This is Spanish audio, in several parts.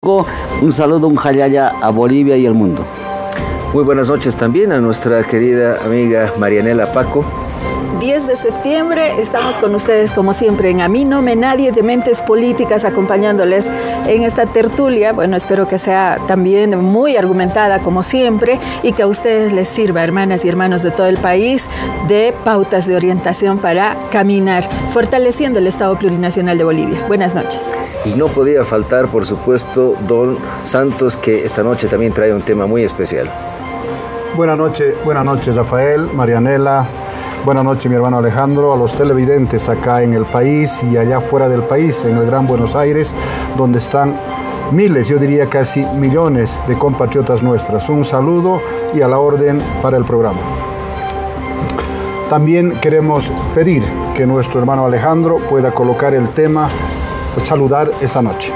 Paco, un saludo, un jayaya a Bolivia y el mundo. Muy buenas noches también a nuestra querida amiga Marianela Paco. 10 de septiembre, estamos con ustedes como siempre en A mí no me nadie de Mentes Políticas, acompañándoles en esta tertulia. Bueno, espero que sea también muy argumentada como siempre y que a ustedes les sirva, hermanas y hermanos de todo el país, de pautas de orientación para caminar, fortaleciendo el Estado Plurinacional de Bolivia. Buenas noches. Y no podía faltar, por supuesto, don Santos, que esta noche también trae un tema muy especial. Buenas noches, Rafael, Marianela. Buenas noches, mi hermano Alejandro, a los televidentes acá en el país y allá fuera del país, en el Gran Buenos Aires, donde están miles, yo diría casi millones de compatriotas nuestras. Un saludo y a la orden para el programa. También queremos pedir que nuestro hermano Alejandro pueda colocar el tema, saludar esta noche.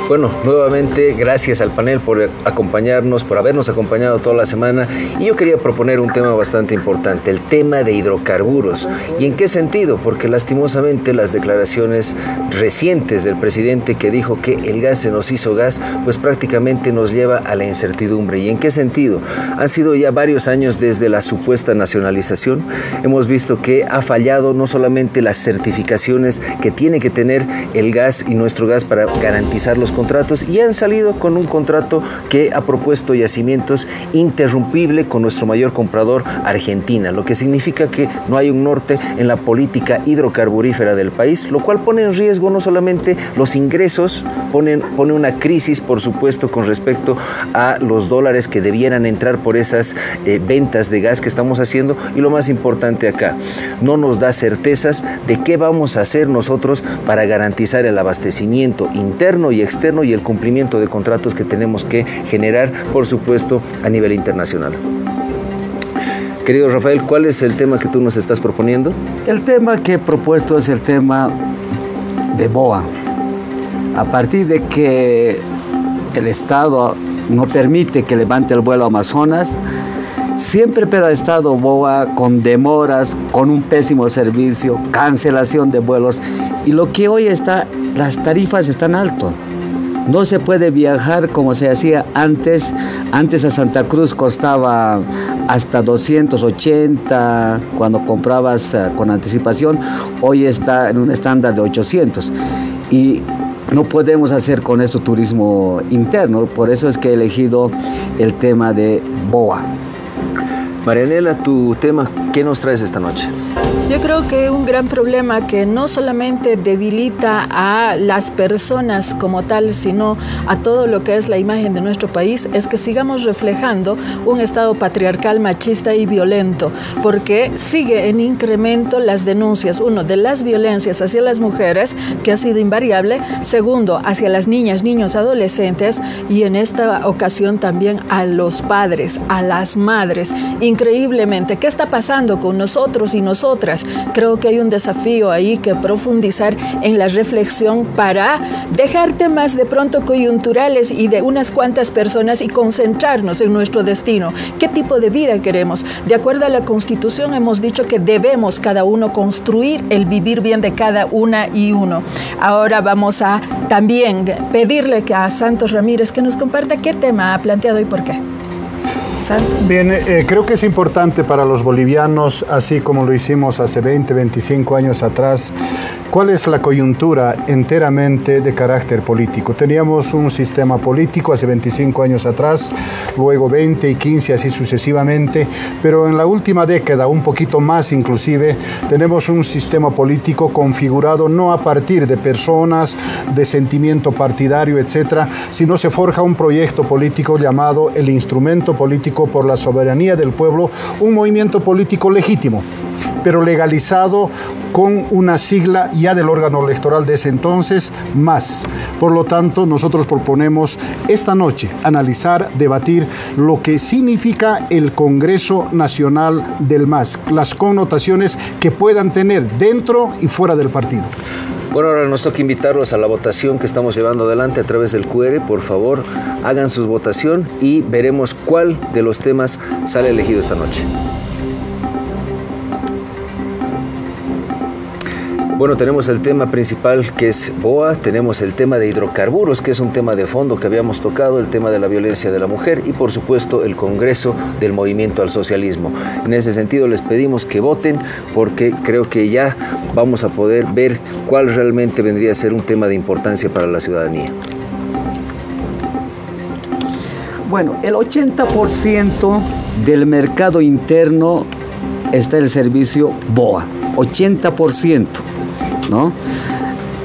Bueno, nuevamente gracias al panel por acompañarnos, por habernos acompañado toda la semana, y yo quería proponer un tema bastante importante, el tema de hidrocarburos. ¿Y en qué sentido? Porque lastimosamente las declaraciones recientes del presidente, que dijo que el gas se nos hizo gas, pues prácticamente nos lleva a la incertidumbre. ¿Y en qué sentido? Han sido ya varios años desde la supuesta nacionalización. Hemos visto que ha fallado no solamente las certificaciones que tiene que tener el gas y nuestro gas para garantizar los contratos, y han salido con un contrato que ha propuesto Yacimientos interrumpible con nuestro mayor comprador, Argentina, lo que significa que no hay un norte en la política hidrocarburífera del país, lo cual pone en riesgo no solamente los ingresos, pone una crisis, por supuesto, con respecto a los dólares que debieran entrar por esas ventas de gas que estamos haciendo, y lo más importante acá, no nos da certezas de qué vamos a hacer nosotros para garantizar el abastecimiento interno y externo y el cumplimiento de contratos que tenemos que generar, por supuesto, a nivel internacional. Querido Rafael, ¿cuál es el tema que tú nos estás proponiendo? El tema que he propuesto es el tema de BOA. A partir de que el Estado no permite que levante el vuelo a Amazonas, siempre ha estado BOA con demoras, con un pésimo servicio, cancelación de vuelos, y lo que hoy está, las tarifas están altas. No se puede viajar como se hacía antes. Antes a Santa Cruz costaba hasta 280 cuando comprabas con anticipación. Hoy está en un estándar de 800. Y no podemos hacer con esto turismo interno. Por eso es que he elegido el tema de BOA. Marianela, tu tema, ¿qué nos traes esta noche? Yo creo que un gran problema que no solamente debilita a las personas como tal, sino a todo lo que es la imagen de nuestro país, es que sigamos reflejando un Estado patriarcal, machista y violento, porque sigue en incremento las denuncias, uno, de las violencias hacia las mujeres, que ha sido invariable; segundo, hacia las niñas, niños, adolescentes, y en esta ocasión también a los padres, a las madres. Increíblemente, ¿qué está pasando con nosotros y nosotras? Creo que hay un desafío ahí que profundizar en la reflexión para dejar temas de pronto coyunturales y de unas cuantas personas y concentrarnos en nuestro destino. ¿Qué tipo de vida queremos? De acuerdo a la Constitución hemos dicho que debemos cada uno construir el vivir bien de cada una y uno. Ahora vamos a también pedirle a Santos Ramírez que nos comparta qué tema ha planteado y por qué. Bien, creo que es importante para los bolivianos, así como lo hicimos hace 20, 25 años atrás, cuál es la coyuntura enteramente de carácter político. Teníamos un sistema político hace 25 años atrás, luego 20 y 15, así sucesivamente, pero en la última década, un poquito más inclusive, tenemos un sistema político configurado no a partir de personas, de sentimiento partidario, etcétera, sino se forja un proyecto político llamado el Instrumento Político por la Soberanía del Pueblo, un movimiento político legítimo, pero legalizado con una sigla ya del órgano electoral de ese entonces, MAS. Por lo tanto, nosotros proponemos esta noche analizar, debatir lo que significa el Congreso Nacional del MAS, las connotaciones que puedan tener dentro y fuera del partido. Bueno, ahora nos toca invitarlos a la votación que estamos llevando adelante a través del QR. Por favor, hagan su votación y veremos cuál de los temas sale elegido esta noche. Bueno, tenemos el tema principal que es BOA, tenemos el tema de hidrocarburos, que es un tema de fondo que habíamos tocado, el tema de la violencia de la mujer y por supuesto el Congreso del Movimiento al Socialismo. En ese sentido les pedimos que voten porque creo que ya vamos a poder ver cuál realmente vendría a ser un tema de importancia para la ciudadanía. Bueno, el 80% del mercado interno está el servicio BOA, 80%, ¿no?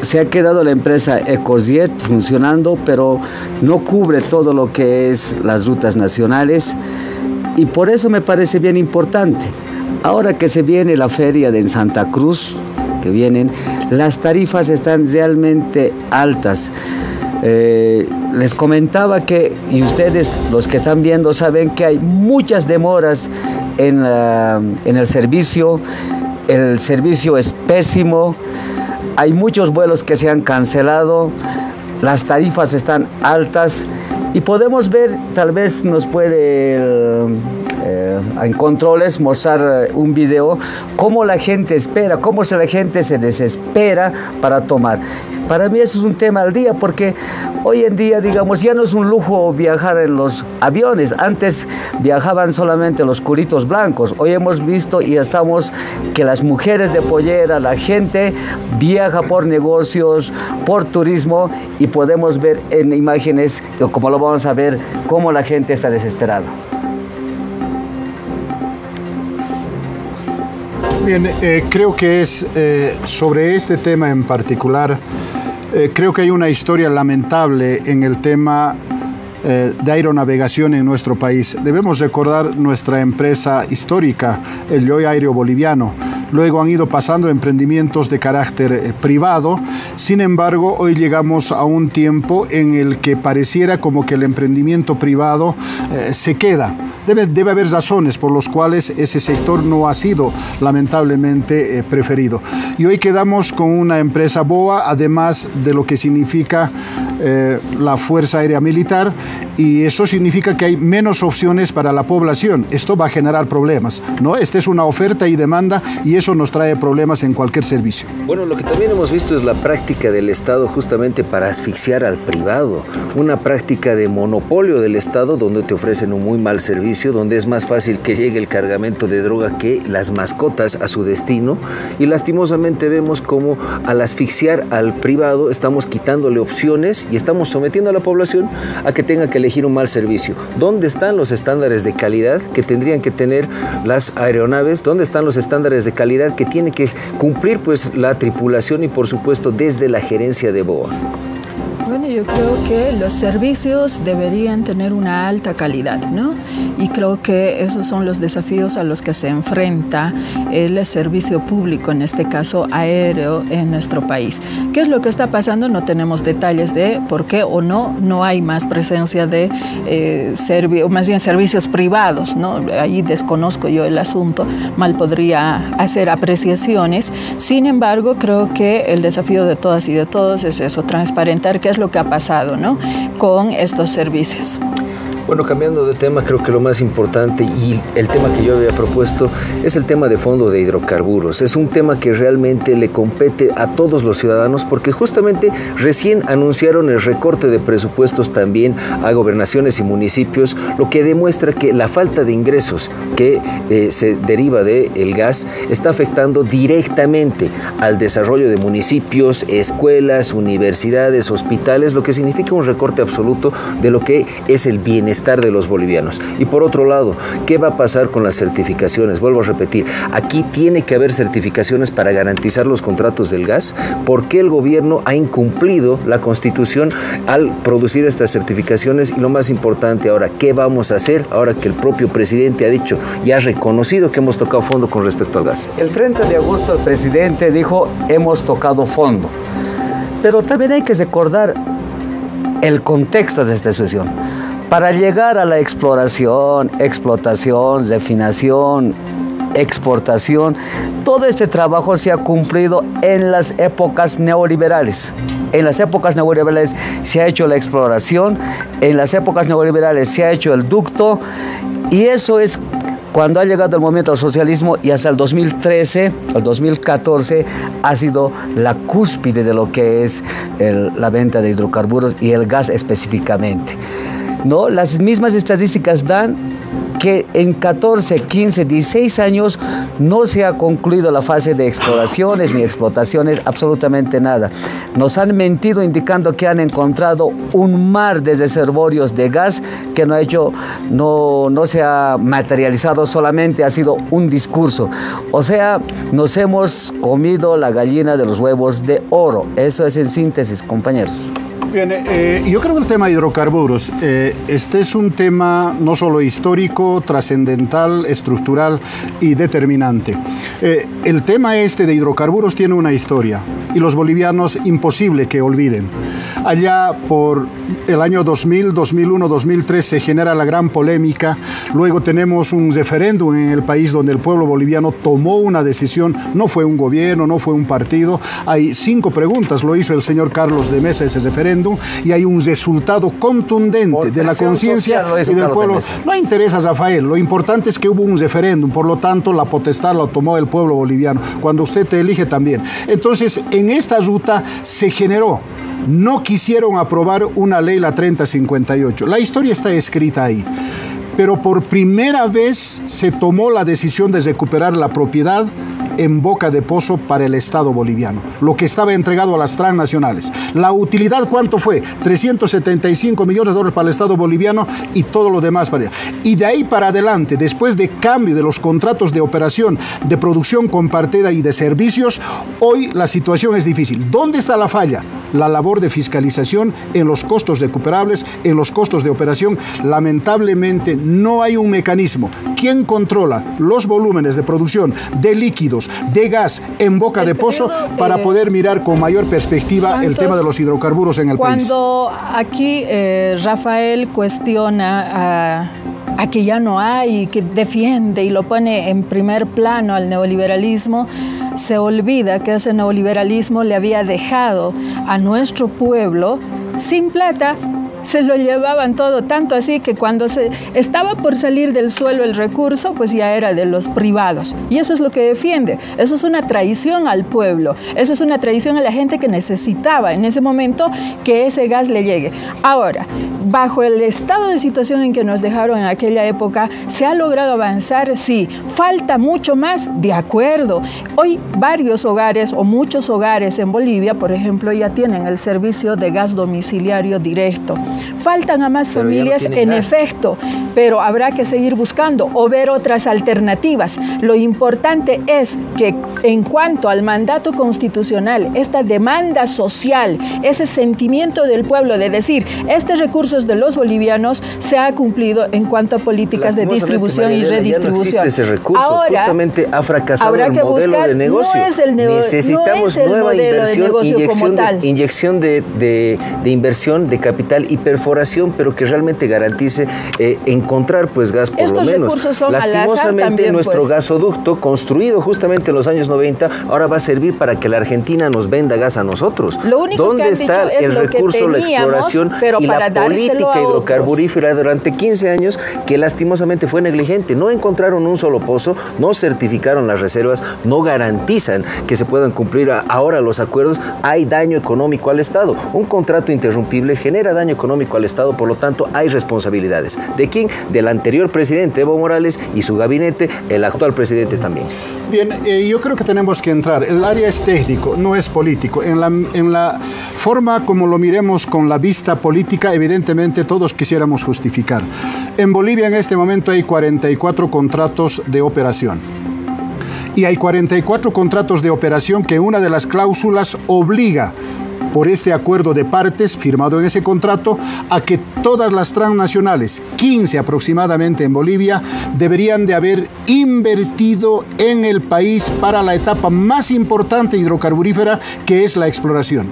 Se ha quedado la empresa Ecosjet funcionando, pero no cubre todo lo que es las rutas nacionales y por eso me parece bien importante. Ahora que se viene la feria de Santa Cruz, que vienen, las tarifas están realmente altas. Les comentaba que, y ustedes los que están viendo saben que hay muchas demoras en el servicio es pésimo, hay muchos vuelos que se han cancelado, las tarifas están altas y podemos ver, tal vez nos puede en controles mostrar un video, cómo la gente espera, cómo la gente se desespera para tomar. Para mí eso es un tema al día porque hoy en día, digamos, ya no es un lujo viajar en los aviones. Antes viajaban solamente los culitos blancos. Hoy hemos visto y estamos que las mujeres de pollera, la gente viaja por negocios, por turismo y podemos ver en imágenes, como lo vamos a ver, cómo la gente está desesperada. Bien, creo que es sobre este tema en particular, creo que hay una historia lamentable en el tema de aeronavegación en nuestro país. Debemos recordar nuestra empresa histórica, el Yoy Aéreo Boliviano. Luego han ido pasando emprendimientos de carácter privado. Sin embargo, hoy llegamos a un tiempo en el que pareciera como que el emprendimiento privado se queda. Debe haber razones por las cuales ese sector no ha sido lamentablemente preferido. Y hoy quedamos con una empresa BOA, además de lo que significa la Fuerza Aérea Militar, y eso significa que hay menos opciones para la población. Esto va a generar problemas, ¿no? Esta es una oferta y demanda y eso nos trae problemas en cualquier servicio. Bueno, lo que también hemos visto es la práctica del Estado justamente para asfixiar al privado, una práctica de monopolio del Estado donde te ofrecen un muy mal servicio, donde es más fácil que llegue el cargamento de droga que las mascotas a su destino y lastimosamente vemos como al asfixiar al privado estamos quitándole opciones y estamos sometiendo a la población a que tenga que elegir un mal servicio. ¿Dónde están los estándares de calidad que tendrían que tener las aeronaves? ¿Dónde están los estándares de calidad que tiene que cumplir pues la tripulación y por supuesto desde la gerencia de BOA? Bueno, yo creo que los servicios deberían tener una alta calidad, ¿no? Y creo que esos son los desafíos a los que se enfrenta el servicio público, en este caso aéreo, en nuestro país. ¿Qué es lo que está pasando? No tenemos detalles de por qué o no hay más presencia de más bien servicios privados, ¿no? Ahí desconozco yo el asunto, mal podría hacer apreciaciones. Sin embargo, creo que el desafío de todas y de todos es eso, transparentar qué es lo que ha pasado, ¿no?, con estos servicios. Bueno, cambiando de tema, creo que lo más importante y el tema que yo había propuesto es el tema de fondo de hidrocarburos. Es un tema que realmente le compete a todos los ciudadanos porque justamente recién anunciaron el recorte de presupuestos también a gobernaciones y municipios, lo que demuestra que la falta de ingresos que se deriva del gas está afectando directamente al desarrollo de municipios, escuelas, universidades, hospitales, lo que significa un recorte absoluto de lo que es el bienestar de los bolivianos. Y por otro lado, ¿qué va a pasar con las certificaciones? Vuelvo a repetir, aquí tiene que haber certificaciones para garantizar los contratos del gas. ¿Por qué el gobierno ha incumplido la Constitución al producir estas certificaciones? Y lo más importante ahora, ¿qué vamos a hacer ahora que el propio presidente ha dicho y ha reconocido que hemos tocado fondo con respecto al gas? El 30 de agosto el presidente dijo, hemos tocado fondo. Pero también hay que recordar el contexto de esta situación. Para llegar a la exploración, explotación, refinación, exportación, todo este trabajo se ha cumplido en las épocas neoliberales. En las épocas neoliberales se ha hecho la exploración, en las épocas neoliberales se ha hecho el ducto y eso es Cuando ha llegado el momento del socialismo y hasta el 2013, el 2014, ha sido la cúspide de lo que es la venta de hidrocarburos y el gas específicamente. ¿No? Las mismas estadísticas dan que en 14, 15, 16 años no se ha concluido la fase de exploraciones ni explotaciones, absolutamente nada. Nos han mentido indicando que han encontrado un mar de reservorios de gas que no se ha materializado, solamente ha sido un discurso. O sea, nos hemos comido la gallina de los huevos de oro. Eso es en síntesis, compañeros. Bien, yo creo que el tema de hidrocarburos, este es un tema no solo histórico, trascendental, estructural y determinante. El tema de hidrocarburos tiene una historia y los bolivianos imposible que olviden. Allá por el año 2000, 2001, 2003 se genera la gran polémica, luego tenemos un referéndum en el país donde el pueblo boliviano tomó una decisión, no fue un gobierno, no fue un partido, hay 5 preguntas, lo hizo el señor Carlos de Mesa ese referéndum, y hay un resultado contundente de la conciencia y del pueblo. No interesa, Rafael, lo importante es que hubo un referéndum, por lo tanto la potestad la tomó el pueblo boliviano, cuando usted te elige también. Entonces, en esta ruta se generó, no quisieron aprobar una ley, la 3058. La historia está escrita ahí. Pero por primera vez se tomó la decisión de recuperar la propiedad en boca de pozo para el Estado boliviano, lo que estaba entregado a las transnacionales. La utilidad, ¿cuánto fue? 375 millones de dólares para el Estado boliviano y todo lo demás para allá. Y de ahí para adelante, después de cambio de los contratos de operación, de producción compartida y de servicios, hoy la situación es difícil. ¿Dónde está la falla? La labor de fiscalización en los costos recuperables, en los costos de operación. Lamentablemente no hay un mecanismo. ¿Quién controla los volúmenes de producción de líquidos, de gas en boca de pozo para poder mirar con mayor perspectiva Santos, el tema de los hidrocarburos en el país? Cuando aquí Rafael cuestiona a que ya no hay, que defiende y lo pone en primer plano al neoliberalismo, se olvida que ese neoliberalismo le había dejado a nuestro pueblo sin plata. Se lo llevaban todo, tanto así que cuando se estaba por salir del suelo el recurso, pues ya era de los privados. Y eso es lo que defiende. Eso es una traición al pueblo. Eso es una traición a la gente que necesitaba en ese momento que ese gas le llegue. Ahora, bajo el estado de situación en que nos dejaron en aquella época, ¿se ha logrado avanzar? Sí. ¿Falta mucho más? De acuerdo. Hoy varios hogares o muchos hogares en Bolivia, por ejemplo, ya tienen el servicio de gas domiciliario directo. Faltan a más familias, en efecto, pero habrá que seguir buscando o ver otras alternativas. Lo importante es que en cuanto al mandato constitucional, esta demanda social, ese sentimiento del pueblo de decir, este recurso es de los bolivianos, se ha cumplido en cuanto a políticas de distribución y redistribución. Ya no existe ese recurso, ahora, justamente ha fracasado el modelo de negocio. Necesitamos nueva inversión, inyección de inversión, de capital y perforación, pero que realmente garantice encontrar pues gas por lo menos. Lastimosamente también, nuestro gasoducto, construido justamente en los años 90, ahora va a servir para que la Argentina nos venda gas a nosotros. ¿Dónde está el recurso, la exploración y la política hidrocarburífera durante 15 años que lastimosamente fue negligente? No encontraron un solo pozo, no certificaron las reservas, no garantizan que se puedan cumplir ahora los acuerdos. Hay daño económico al Estado. Un contrato interrumpible genera daño económico al Estado, por lo tanto hay responsabilidades. ¿De quién? Del anterior presidente Evo Morales y su gabinete, el actual presidente también. Bien, yo creo que tenemos que entrar. El área es técnico, no es político. En la forma como lo miremos con la vista política, evidentemente todos quisiéramos justificar. En Bolivia en este momento hay 44 contratos de operación. Y hay 44 contratos de operación que una de las cláusulas obliga por este acuerdo de partes firmado en ese contrato a que todas las transnacionales, 15 aproximadamente en Bolivia, deberían de haber invertido en el país para la etapa más importante hidrocarburífera, que es la exploración.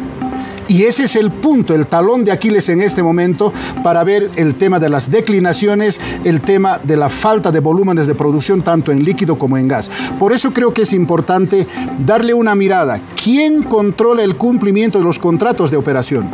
Y ese es el punto, el talón de Aquiles en este momento para ver el tema de las declinaciones, el tema de la falta de volúmenes de producción tanto en líquido como en gas. Por eso creo que es importante darle una mirada. ¿Quién controla el cumplimiento de los contratos de operación?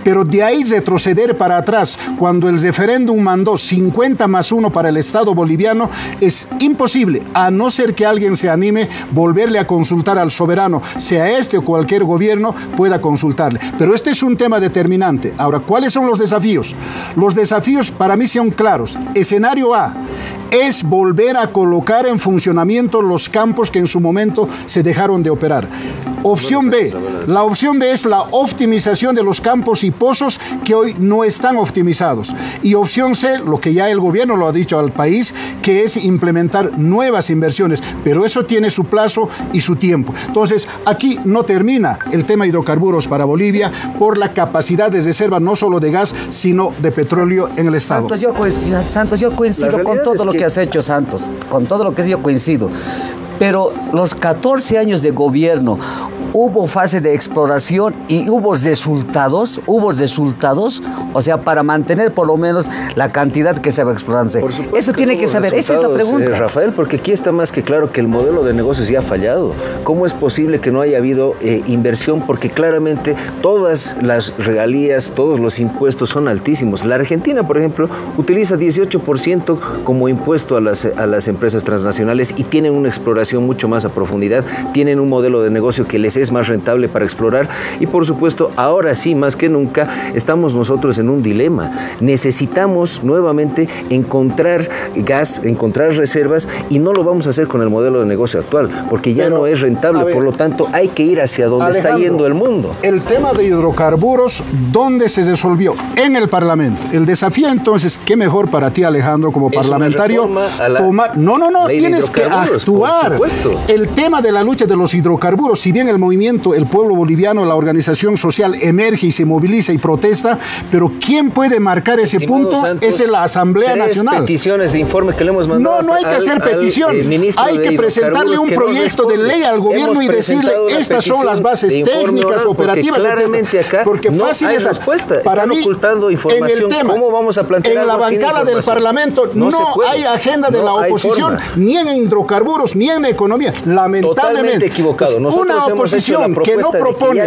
Pero de ahí retroceder para atrás, cuando el referéndum mandó 50+1 para el Estado boliviano, es imposible, a no ser que alguien se anime volverle a consultar al soberano, sea este o cualquier gobierno, pueda consultarle. Pero este es un tema determinante. Ahora, ¿cuáles son los desafíos? Los desafíos para mí son claros. Escenario A es volver a colocar en funcionamiento los campos que en su momento se dejaron de operar. Opción B, la opción B es la optimización de los campos y pozos que hoy no están optimizados. Y opción C, lo que ya el gobierno lo ha dicho al país, que es implementar nuevas inversiones, pero eso tiene su plazo y su tiempo. Entonces, aquí no termina el tema hidrocarburos para Bolivia por la capacidad de reserva no solo de gas, sino de petróleo en el Estado. Santos, yo coincido con todo lo que has hecho, Santos, con todo lo que yo coincido. Pero los 14 años de gobierno, hubo fase de exploración y hubo resultados, o sea, para mantener por lo menos la cantidad que estaba explorándose. Eso tiene que saber, esa es la pregunta. Rafael, porque aquí está más que claro que el modelo de negocios ya ha fallado. ¿Cómo es posible que no haya habido inversión? Porque claramente todas las regalías, todos los impuestos son altísimos. La Argentina, por ejemplo, utiliza 18% como impuesto a las empresas transnacionales y tienen una exploración mucho más a profundidad, tienen un modelo de negocio que les es más rentable para explorar y por supuesto ahora sí más que nunca estamos nosotros en un dilema. Necesitamos nuevamente encontrar gas, encontrar reservas y no lo vamos a hacer con el modelo de negocio actual porque ya no es rentable, por lo tanto hay que ir hacia donde está yendo el mundo. El tema de hidrocarburos, ¿dónde se resolvió? En el Parlamento. El desafío entonces, ¿qué mejor para ti, Alejandro, como parlamentario? No, tienes que actuar. El tema de la lucha de los hidrocarburos, si bien el movimiento, el pueblo boliviano, la organización social emerge y se moviliza y protesta, pero ¿quién puede marcar ese punto? Santos, es la Asamblea Nacional. Peticiones de informe que le hemos mandado. No hay que hacer petición. Hay que presentarle un proyecto de ley al gobierno y decirle, estas son las bases técnicas, operativas, etc. Porque no fácil hay es respuesta. Para mí, ocultando información. en el tema, ¿cómo vamos a plantear en la bancada del Parlamento no hay agenda de la oposición, ni en hidrocarburos, ni en economía. Lamentablemente. Totalmente equivocado. Una oposición que no propone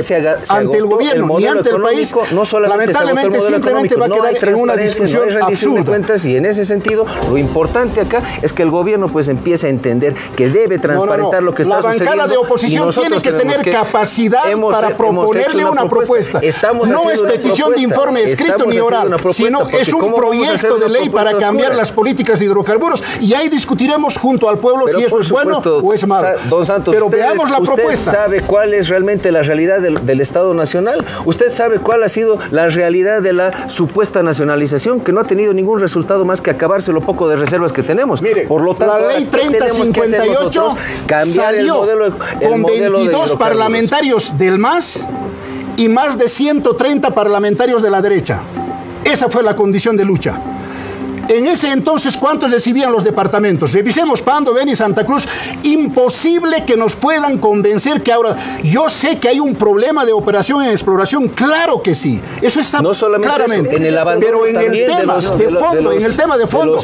ante el gobierno ni ante el país, lamentablemente simplemente va a quedar en una discusión absurda. Y en ese sentido, lo importante acá es que el gobierno pues empiece a entender que debe transparentar lo que está sucediendo. La bancada de oposición tiene que tener capacidad para proponerle una propuesta. No es petición de informe escrito ni oral, sino es un proyecto de ley para cambiar las políticas de hidrocarburos y ahí discutiremos junto al pueblo si eso es bueno o es malo. Don Santos, pero veamos la propuesta. ¿Usted sabe cuál es realmente la realidad del Estado Nacional? ¿Usted sabe cuál ha sido la realidad de la supuesta nacionalización que no ha tenido ningún resultado más que acabarse lo poco de reservas que tenemos? Mire, por lo tanto, la ley 3058 salió con 22 parlamentarios del MAS y más de 130 parlamentarios de la derecha. Esa fue la condición de lucha. En ese entonces, ¿cuántos recibían los departamentos? Revisemos Pando, Beni, Santa Cruz. Imposible que nos puedan convencer que ahora... Yo sé que hay un problema de operación en exploración, claro que sí. Eso está no solamente claramente. Eso, en el pero en el tema de fondo,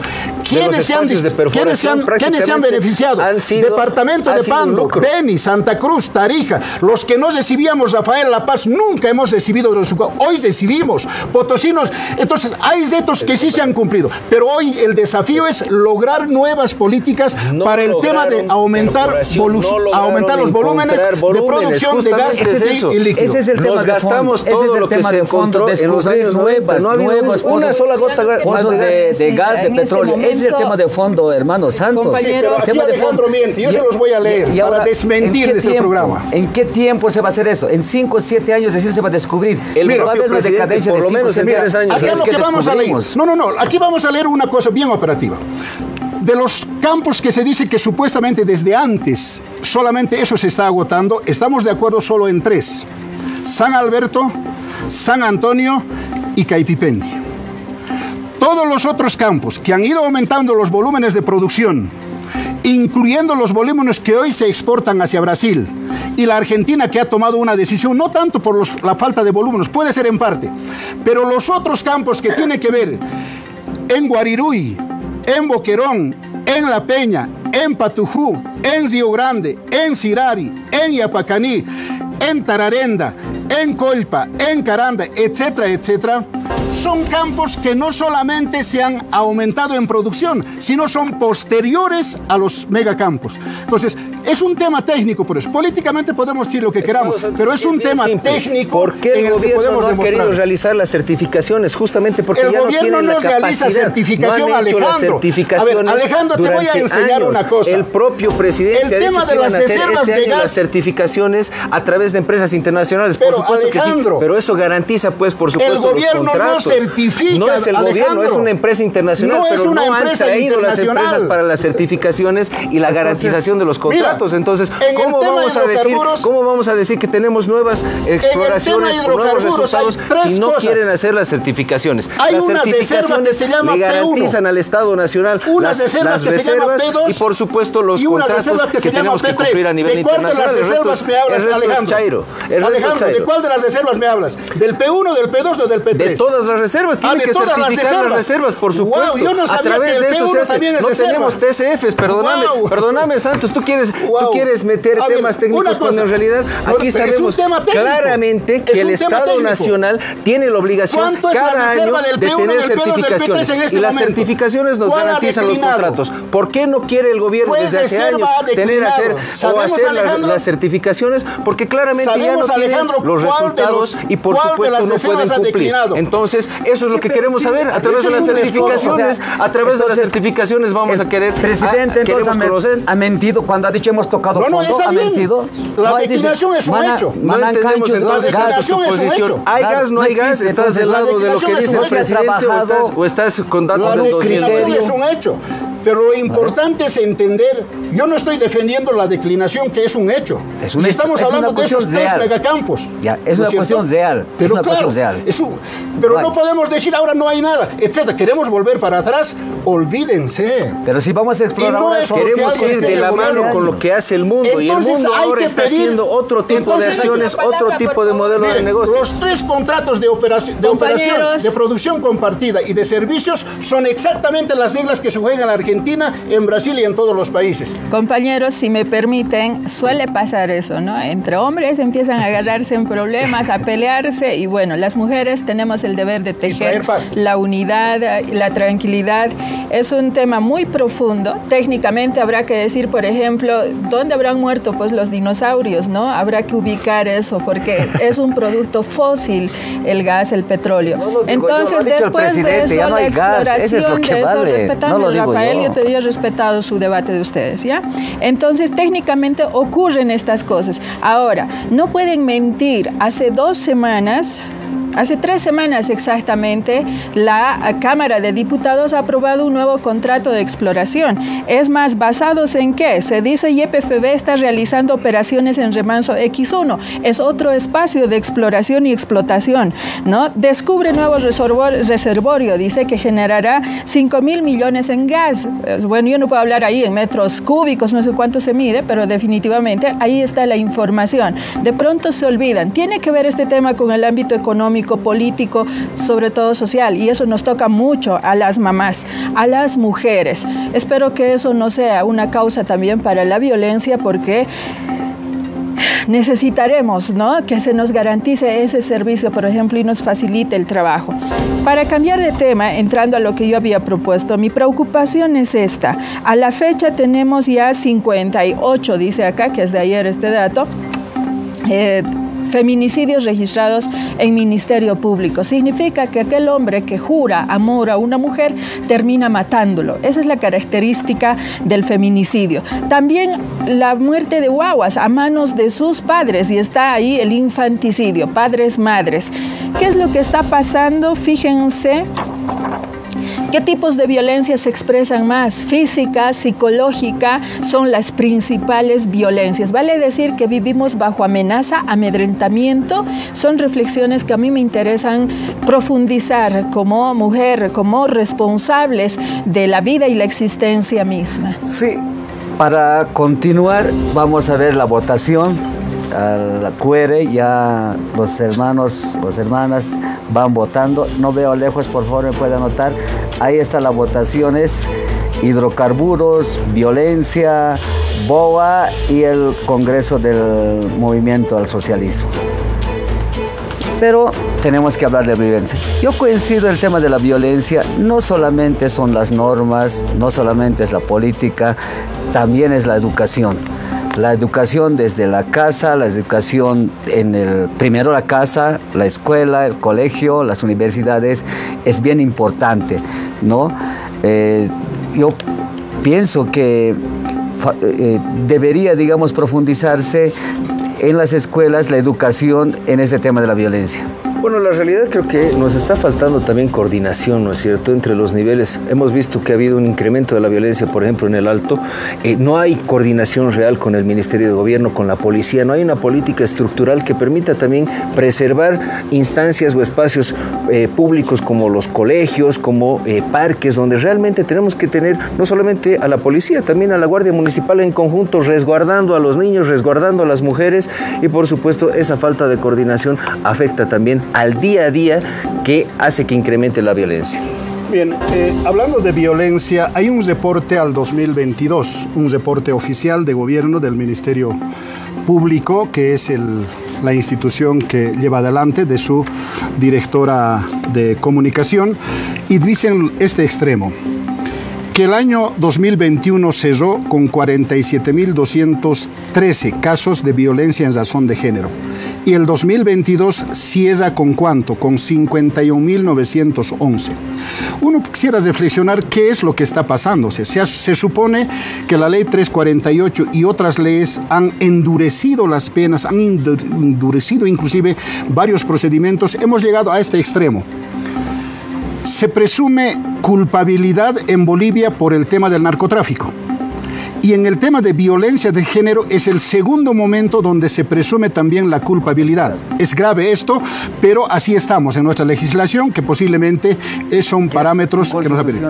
¿quiénes se han beneficiado? Departamento de Pando, Beni, Santa Cruz, Tarija. Los que no recibíamos, Rafael, La Paz, nunca hemos recibido. Hoy recibimos. Potosinos. Entonces, hay retos que sí se han cumplido. Pero hoy el desafío es lograr nuevas políticas para el tema de aumentar los volúmenes de producción de gas y líquido. Ese es el tema. Nos gastamos todo lo que se encontró en los años nuevos. No ha habido una sola gota más de gas, de petróleo. Ese es el tema de fondo, hermano Santos. Sí, pero aquí Alejandro miente. Yo se los voy a leer para desmentir de este programa. ¿En qué tiempo se va a hacer eso? En 5 o 7 años recién se va a descubrir. Va a haber una decadencia de 5 o 7 años. Aquí lo que vamos a leer. Aquí vamos a leer una cosa bien operativa. De los campos que se dice que supuestamente desde antes solamente eso se está agotando, estamos de acuerdo solo en 3. San Alberto, San Antonio y Caipipendi. Todos los otros campos que han ido aumentando los volúmenes de producción, incluyendo los volúmenes que hoy se exportan hacia Brasil y la Argentina, que ha tomado una decisión, no tanto por la falta de volúmenes, puede ser en parte, pero los otros campos que tienen que ver en Guariruy, en Boquerón, en La Peña, en Patujú, en Río Grande, en Sirari, en Yapacaní, en Tararenda, en Colpa, en Caranda, etcétera, etcétera, son campos que no solamente se han aumentado en producción, sino son posteriores a los megacampos. Entonces, es un tema técnico, por eso. Políticamente podemos decir lo que queramos, pero es un tema técnico. ¿Por qué el gobierno no ha querido realizar las certificaciones? Justamente porque ya no tienen la capacidad. El gobierno no realiza certificación, Alejandro. A ver, Alejandro, te voy a enseñar una cosa. El propio presidente ha dicho que iban a hacer este año las certificaciones a través de empresas internacionales. Por supuesto que sí, pero eso garantiza, pues, por supuesto, los contratos. El gobierno no certifica, no es el gobierno, es una empresa internacional, pero no han traído las empresas para las certificacaciones y la garantización de los contratos. Entonces, ¿cómo vamos a decir que tenemos nuevas exploraciones o nuevos resultados si no quieren hacer las certificaciones? Las certificaciones le garantizan al Estado Nacional las reservas y, por supuesto, los contratos que tenemos que cumplir a nivel internacional. ¿De cuál de las reservas me hablas, Alejandro? Alejandro, ¿de cuál de las reservas me hablas? ¿Del P1, del P2 o del P3? De todas las reservas. Tienen que certificar las reservas, por supuesto. Yo no sabía que el P1 también es reserva. No tenemos TCFs, perdóname, Santos, tú quieres meter temas técnicos cuando en realidad aquí sabemos claramente que el Estado Nacional tiene la obligación cada año de tener certificaciones y las certificaciones nos garantizan los contratos. ¿Por qué no quiere el gobierno desde hace años hacer las certificaciones? Porque claramente ya no tienen los resultados y por supuesto no pueden cumplir. Entonces, eso es lo que queremos saber a través de las certificaciones. A través de las certificaciones vamos a querer. Presidente, entonces ha mentido cuando ha dicho hemos tocado fondo, ha mentido. La declinación es un hecho. No entendemos entonces su posición. ¿Hay gas, no hay gas? ¿Estás del lado de lo que dice el presidente o estás con datos del 2020? La declinación es un hecho. Pero lo importante es entender, yo no estoy defendiendo la declinación, que es un hecho. Y estamos hablando de esos 3 megacampos. Ya, es una cuestión real. Pero claro, pero no podemos decir ahora no hay nada, etcétera. Queremos volver para atrás, olvídense. Pero si vamos a explorar ahora, queremos ir de la mano con lo que hace el mundo. Y el mundo ahora está haciendo otro tipo de acciones, otro tipo de modelo de negocio. Los 3 contratos de operación, de producción compartida y de servicios son exactamente las reglas que se juegan en la Argentina, en Brasil y en todos los países. Compañeros, si me permiten, suele pasar eso, ¿no? Entre hombres empiezan a agarrarse en problemas, a pelearse, y bueno, las mujeres tenemos el deber de tejer la unidad, la tranquilidad. Es un tema muy profundo. Técnicamente habrá que decir, por ejemplo, ¿dónde habrán muerto? Pues los dinosaurios, ¿no? Habrá que ubicar eso, porque es un producto fósil, el gas, el petróleo. Entonces, después de eso, la exploración de eso, respetando Rafael, yo te había respetado su debate de ustedes, ¿ya? Entonces, técnicamente ocurren estas cosas. Ahora, no pueden mentir. Hace 2 semanas... Hace 3 semanas exactamente, la Cámara de Diputados ha aprobado un nuevo contrato de exploración. Es más, ¿basados en qué? Se dice YPFB está realizando operaciones en Remanso X1. Es otro espacio de exploración y explotación, ¿no? Descubre nuevo reservorio, dice que generará 5.000 millones en gas. Bueno, yo no puedo hablar ahí en metros cúbicos, no sé cuánto se mide, pero definitivamente ahí está la información. De pronto se olvidan. Tiene que ver este tema con el ámbito económico, político, sobre todo social, y eso nos toca mucho a las mamás, a las mujeres. Espero que eso no sea una causa también para la violencia, porque necesitaremos, ¿no?, que se nos garantice ese servicio, por ejemplo, y nos facilite el trabajo. Para cambiar de tema, entrando a lo que yo había propuesto, mi preocupación es esta. A la fecha tenemos ya 58, dice acá, que es de ayer este dato, feminicidios registrados en Ministerio Público. Significa que aquel hombre que jura amor a una mujer termina matándolo. Esa es la característica del feminicidio. También la muerte de guaguas a manos de sus padres, y está ahí el infanticidio, padres, madres. ¿Qué es lo que está pasando? Fíjense. ¿Qué tipos de violencia se expresan más? Física, psicológica, son las principales violencias. Vale decir que vivimos bajo amenaza, amedrentamiento. Son reflexiones que a mí me interesan profundizar como mujer, como responsables de la vida y la existencia misma. Sí, para continuar vamos a ver la votación. la cuere, ya los hermanos, las hermanas van votando. No veo lejos, por favor, me puede anotar. Ahí está la votación, es hidrocarburos, violencia, BOA y el Congreso del Movimiento al Socialismo. Pero tenemos que hablar de violencia. Yo coincido en el tema de la violencia, no solamente son las normas, no solamente es la política, también es la educación. La educación desde la casa, la educación primero la casa, la escuela, el colegio, las universidades, es bien importante, ¿no? Yo pienso que debería, digamos, profundizarse en las escuelas la educación en este tema de la violencia. Bueno, la realidad creo que nos está faltando también coordinación, ¿no es cierto?, entre los niveles. Hemos visto que ha habido un incremento de la violencia, por ejemplo, en el Alto. No hay coordinación real con el Ministerio de Gobierno, con la policía. No hay una política estructural que permita también preservar instancias o espacios públicos como los colegios, como parques, donde realmente tenemos que tener no solamente a la policía, también a la Guardia Municipal en conjunto, resguardando a los niños, resguardando a las mujeres, y por supuesto esa falta de coordinación afecta también al día a día, que hace que incremente la violencia. Bien, hablando de violencia, hay un reporte al 2022, un reporte oficial de gobierno del Ministerio Público, que es la institución que lleva adelante, de su directora de comunicación, y dicen este extremo: que el año 2021 cerró con 47.213 casos de violencia en razón de género. Y el 2022 cierra con ¿cuánto? Con 51.911. Uno quisiera reflexionar qué es lo que está pasando. Se supone que la ley 348 y otras leyes han endurecido las penas, han endurecido inclusive varios procedimientos. Hemos llegado a este extremo. Se presume culpabilidad en Bolivia por el tema del narcotráfico. Y en el tema de violencia de género es el segundo momento donde se presume también la culpabilidad. Es grave esto, pero así estamos en nuestra legislación, que posiblemente son parámetros que nos ha pedido.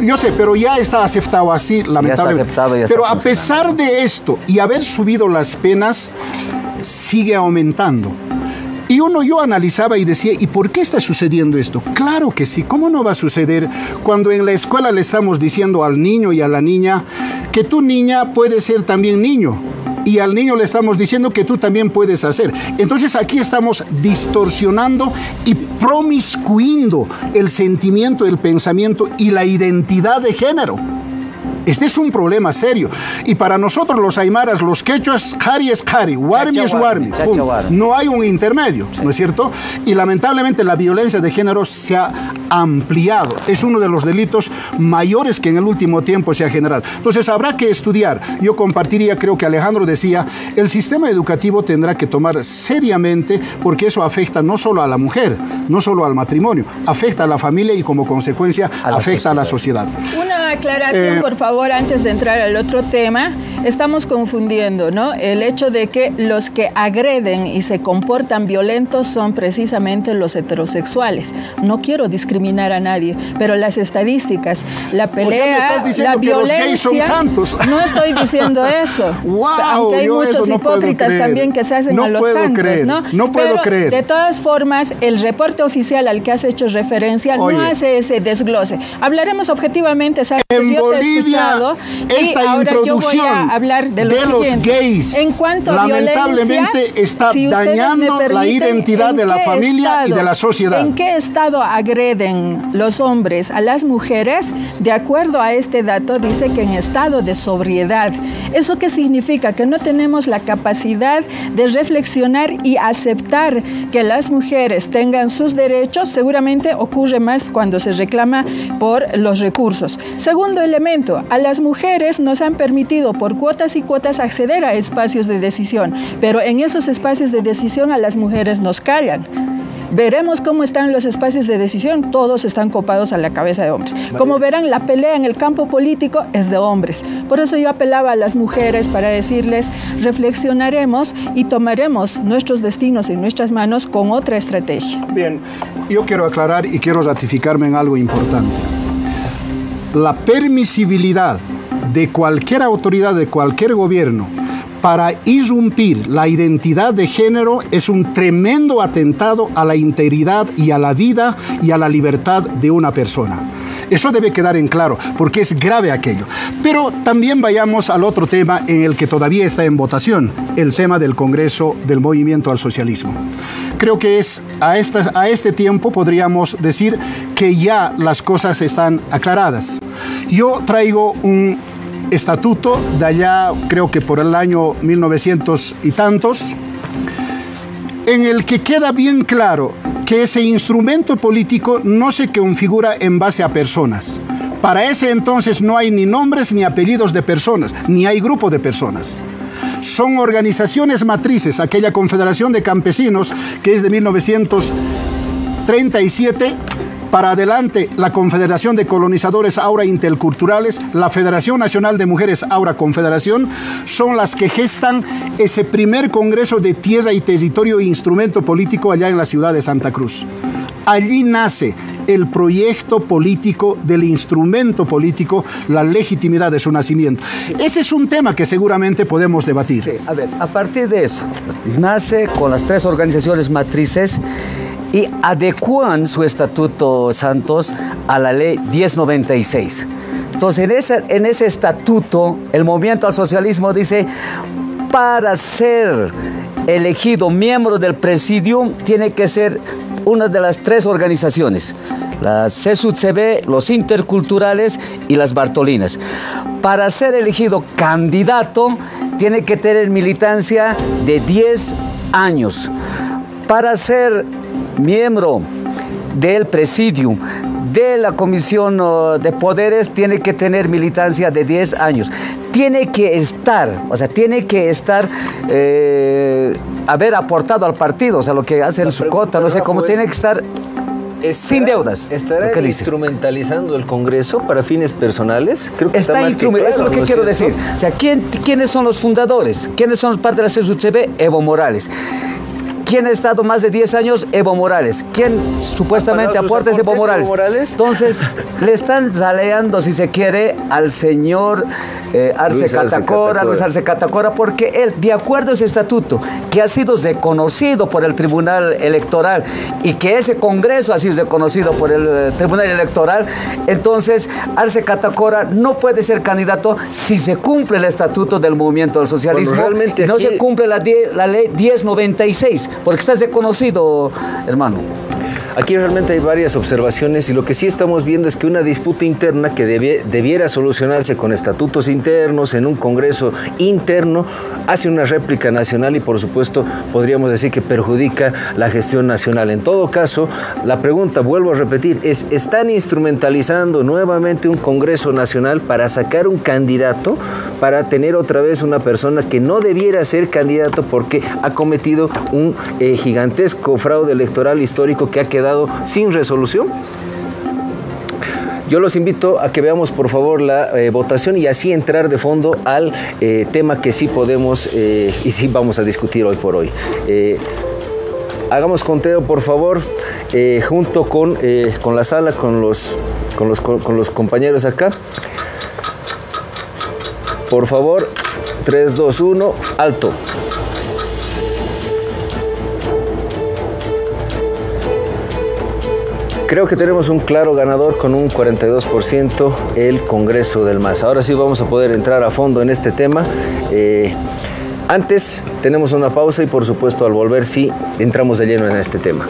Yo sé, pero ya está aceptado así, lamentablemente. Pero a pesar de esto y haber subido las penas, sigue aumentando. Y yo analizaba y decía, ¿y por qué está sucediendo esto? Claro que sí, ¿cómo no va a suceder cuando en la escuela le estamos diciendo al niño y a la niña que tú, niña, puedes ser también niño? Y al niño le estamos diciendo que tú también puedes hacer. Entonces aquí estamos distorsionando y promiscuindo el sentimiento, el pensamiento y la identidad de género. Este es un problema serio. Y para nosotros los aymaras, los quechuas, Cari es Cari, Warmi es Warmi. No hay un intermedio, ¿no es cierto? Y lamentablemente la violencia de género se ha ampliado. Es uno de los delitos mayores que en el último tiempo se ha generado. Entonces habrá que estudiar. Yo compartiría, creo que Alejandro decía, el sistema educativo tendrá que tomar seriamente, porque eso afecta no solo a la mujer, no solo al matrimonio, afecta a la familia y como consecuencia afecta a la sociedad. Una aclaración, por favor, antes de entrar al otro tema. Estamos confundiendo, ¿no?, el hecho de que los que agreden y se comportan violentos son precisamente los heterosexuales. No quiero discriminar a nadie, pero las estadísticas, la pelea, la violencia... Los gays son santos. No estoy diciendo eso. Wow, aunque hay muchos hipócritas también que se hacen a los santos, ¿no? No puedo creer. De todas formas, el reporte oficial al que has hecho referencia no hace ese desglose. Hablaremos objetivamente, ¿sabes? En Bolivia, esta introducción hablar de los gays en cuanto lamentablemente está dañando la identidad de la familia y de la sociedad. ¿En qué estado agreden los hombres a las mujeres? De acuerdo a este dato, dice que en estado de sobriedad. ¿Eso qué significa? Que no tenemos la capacidad de reflexionar y aceptar que las mujeres tengan sus derechos. Seguramente ocurre más cuando se reclama por los recursos. Segundo elemento, a las mujeres nos han permitido por cuotas y cuotas acceder a espacios de decisión, pero en esos espacios de decisión a las mujeres nos callan. Veremos cómo están los espacios de decisión, todos están copados a la cabeza de hombres. Como verán, la pelea en el campo político es de hombres. Por eso yo apelaba a las mujeres para decirles, reflexionaremos y tomaremos nuestros destinos en nuestras manos con otra estrategia. Bien, yo quiero aclarar y quiero ratificarme en algo importante. La permisibilidad de cualquier autoridad, de cualquier gobierno, para irrumpir la identidad de género es un tremendo atentado a la integridad y a la vida y a la libertad de una persona. Eso debe quedar en claro, porque es grave aquello. Pero también vayamos al otro tema en el que todavía está en votación, el tema del Congreso del Movimiento al Socialismo. Creo que a este tiempo podríamos decir que ya las cosas están aclaradas. Yo traigo un estatuto de allá, creo que por el año 1900 y tantos, en el que queda bien claro que ese instrumento político no se configura en base a personas. Para ese entonces no hay ni nombres ni apellidos de personas, ni hay grupo de personas. Son organizaciones matrices, aquella Confederación de Campesinos que es de 1937, para adelante la Confederación de Colonizadores Aura Interculturales, la Federación Nacional de Mujeres Aura Confederación, son las que gestan ese primer Congreso de Tierra y Territorio e Instrumento Político allá en la ciudad de Santa Cruz. Allí nace el proyecto político del instrumento político, la legitimidad de su nacimiento. Sí. Ese es un tema que seguramente podemos debatir. Sí, a ver, a partir de eso, nace con las 3 organizaciones matrices y adecuan su estatuto, Santos, a la ley 1096. Entonces, en ese estatuto, el Movimiento al Socialismo dice, para ser elegido miembro del presidium, tiene que ser una de las 3 organizaciones, la CSUTCB, los interculturales y las Bartolinas. Para ser elegido candidato, tiene que tener militancia de 10 años. Para ser miembro del presidium de la Comisión de Poderes, tiene que tener militancia de 10 años. Tiene que estar, haber aportado al partido, o sea, lo que hace en su cota, no sé cómo, tiene que estar sin deudas. ¿Estará instrumentalizando el Congreso para fines personales? Creo que está más que claro, eso es lo que quiero decir. O sea, ¿quiénes son los fundadores? ¿Quiénes son parte de la CSUTCB? Evo Morales. ¿Quién ha estado más de 10 años? Evo Morales. ¿Quién supuestamente aporta es Evo Morales? Entonces, le están zaleando, si se quiere, al señor Arce Catacora, Luis Arce Catacora, porque él, de acuerdo a ese estatuto, que ha sido reconocido por el Tribunal Electoral y que ese Congreso ha sido reconocido por el Tribunal Electoral, entonces Arce Catacora no puede ser candidato si se cumple el estatuto del Movimiento del Socialismo. Bueno, realmente no se cumple la ley 1096. Porque estás reconocido, hermano. Aquí realmente hay varias observaciones y lo que sí estamos viendo es que una disputa interna que debiera solucionarse con estatutos internos en un Congreso interno hace una réplica nacional y por supuesto podríamos decir que perjudica la gestión nacional. En todo caso, la pregunta, vuelvo a repetir, es: ¿están instrumentalizando nuevamente un Congreso nacional para sacar un candidato, para tener otra vez una persona que no debiera ser candidato porque ha cometido un gigantesco fraude electoral histórico que ha quedado sin resolución? Yo los invito a que veamos por favor la votación y así entrar de fondo al tema que sí podemos y sí vamos a discutir hoy por hoy. Hagamos conteo por favor, junto con la sala, con los compañeros acá. Por favor, 3, 2, 1, alto. Creo que tenemos un claro ganador con un 42%, el Congreso del MAS. Ahora sí vamos a poder entrar a fondo en este tema. Antes tenemos una pausa y por supuesto al volver sí entramos de lleno en este tema.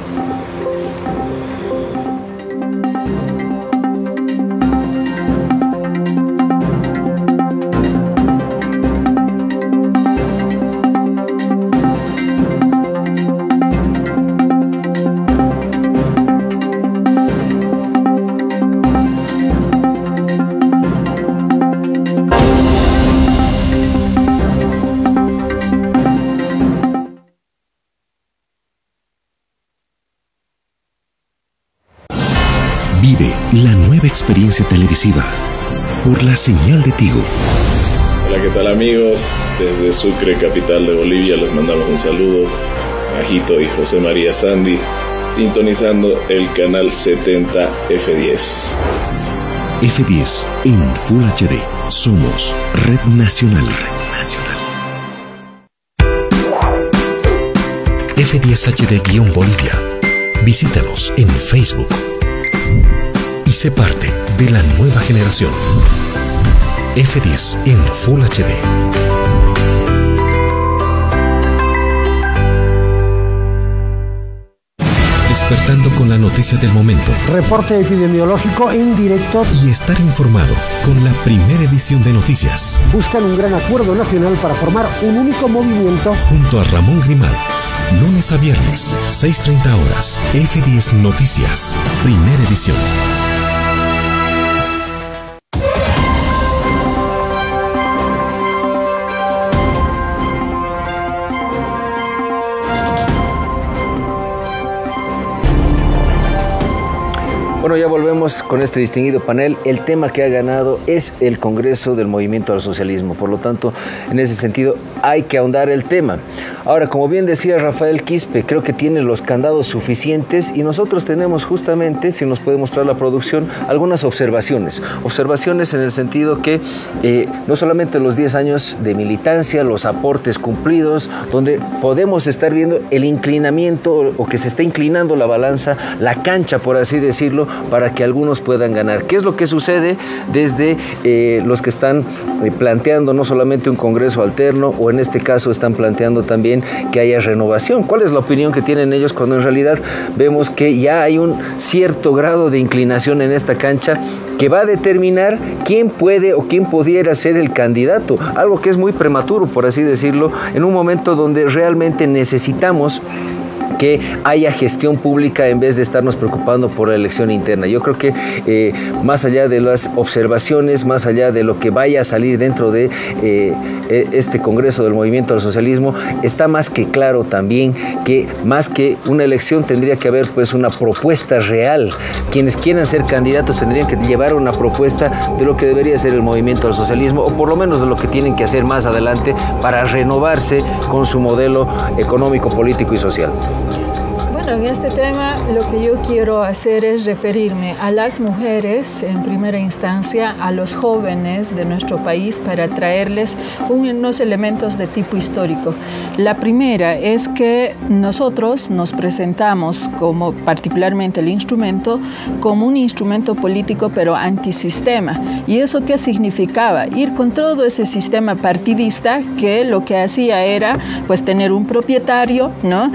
Vive la nueva experiencia televisiva por la señal de Tigo. Hola, ¿qué tal amigos? Desde Sucre, capital de Bolivia, les mandamos un saludo. Majito y José María Sandy, sintonizando el canal 70 F10. F10 en Full HD. Somos Red Nacional. F10HD-Bolivia. Visítanos en Facebook y sé parte de la nueva generación. F10 en Full HD. Despertando con la noticia del momento. Reporte epidemiológico en directo. Y estar informado con la primera edición de noticias. Buscan un gran acuerdo nacional para formar un único movimiento. Junto a Ramón Grimal. Lunes a viernes, 6:30 horas. F10 Noticias. Primera edición. Bueno, ya volvemos con este distinguido panel. El tema que ha ganado es el Congreso del Movimiento al Socialismo. Por lo tanto, en ese sentido, hay que ahondar el tema. Ahora, como bien decía Rafael Quispe, creo que tiene los candados suficientes y nosotros tenemos justamente, si nos puede mostrar la producción, algunas observaciones. Observaciones en el sentido que no solamente los 10 años de militancia, los aportes cumplidos, donde podemos estar viendo el inclinamiento o que se está inclinando la balanza, la cancha, por así decirlo, para que algunos puedan ganar. ¿Qué es lo que sucede desde los que están planteando no solamente un Congreso alterno, o en este caso están planteando también que haya renovación? ¿Cuál es la opinión que tienen ellos cuando en realidad vemos que ya hay un cierto grado de inclinación en esta cancha que va a determinar quién puede o quién pudiera ser el candidato? Algo que es muy prematuro, por así decirlo, en un momento donde realmente necesitamos que haya gestión pública en vez de estarnos preocupando por la elección interna. Yo creo que más allá de las observaciones, más allá de lo que vaya a salir dentro de este Congreso del Movimiento al Socialismo, está más que claro también que más que una elección tendría que haber pues una propuesta real. Quienes quieran ser candidatos tendrían que llevar una propuesta de lo que debería ser el Movimiento al Socialismo, o por lo menos de lo que tienen que hacer más adelante para renovarse con su modelo económico, político y social. Bueno, en este tema lo que yo quiero hacer es referirme a las mujeres en primera instancia, a los jóvenes de nuestro país, para traerles unos elementos de tipo histórico. La primera es que nosotros nos presentamos como, particularmente el instrumento, como un instrumento político pero antisistema. ¿Y eso qué significaba? Ir con todo ese sistema partidista que lo que hacía era pues tener un propietario, ¿no?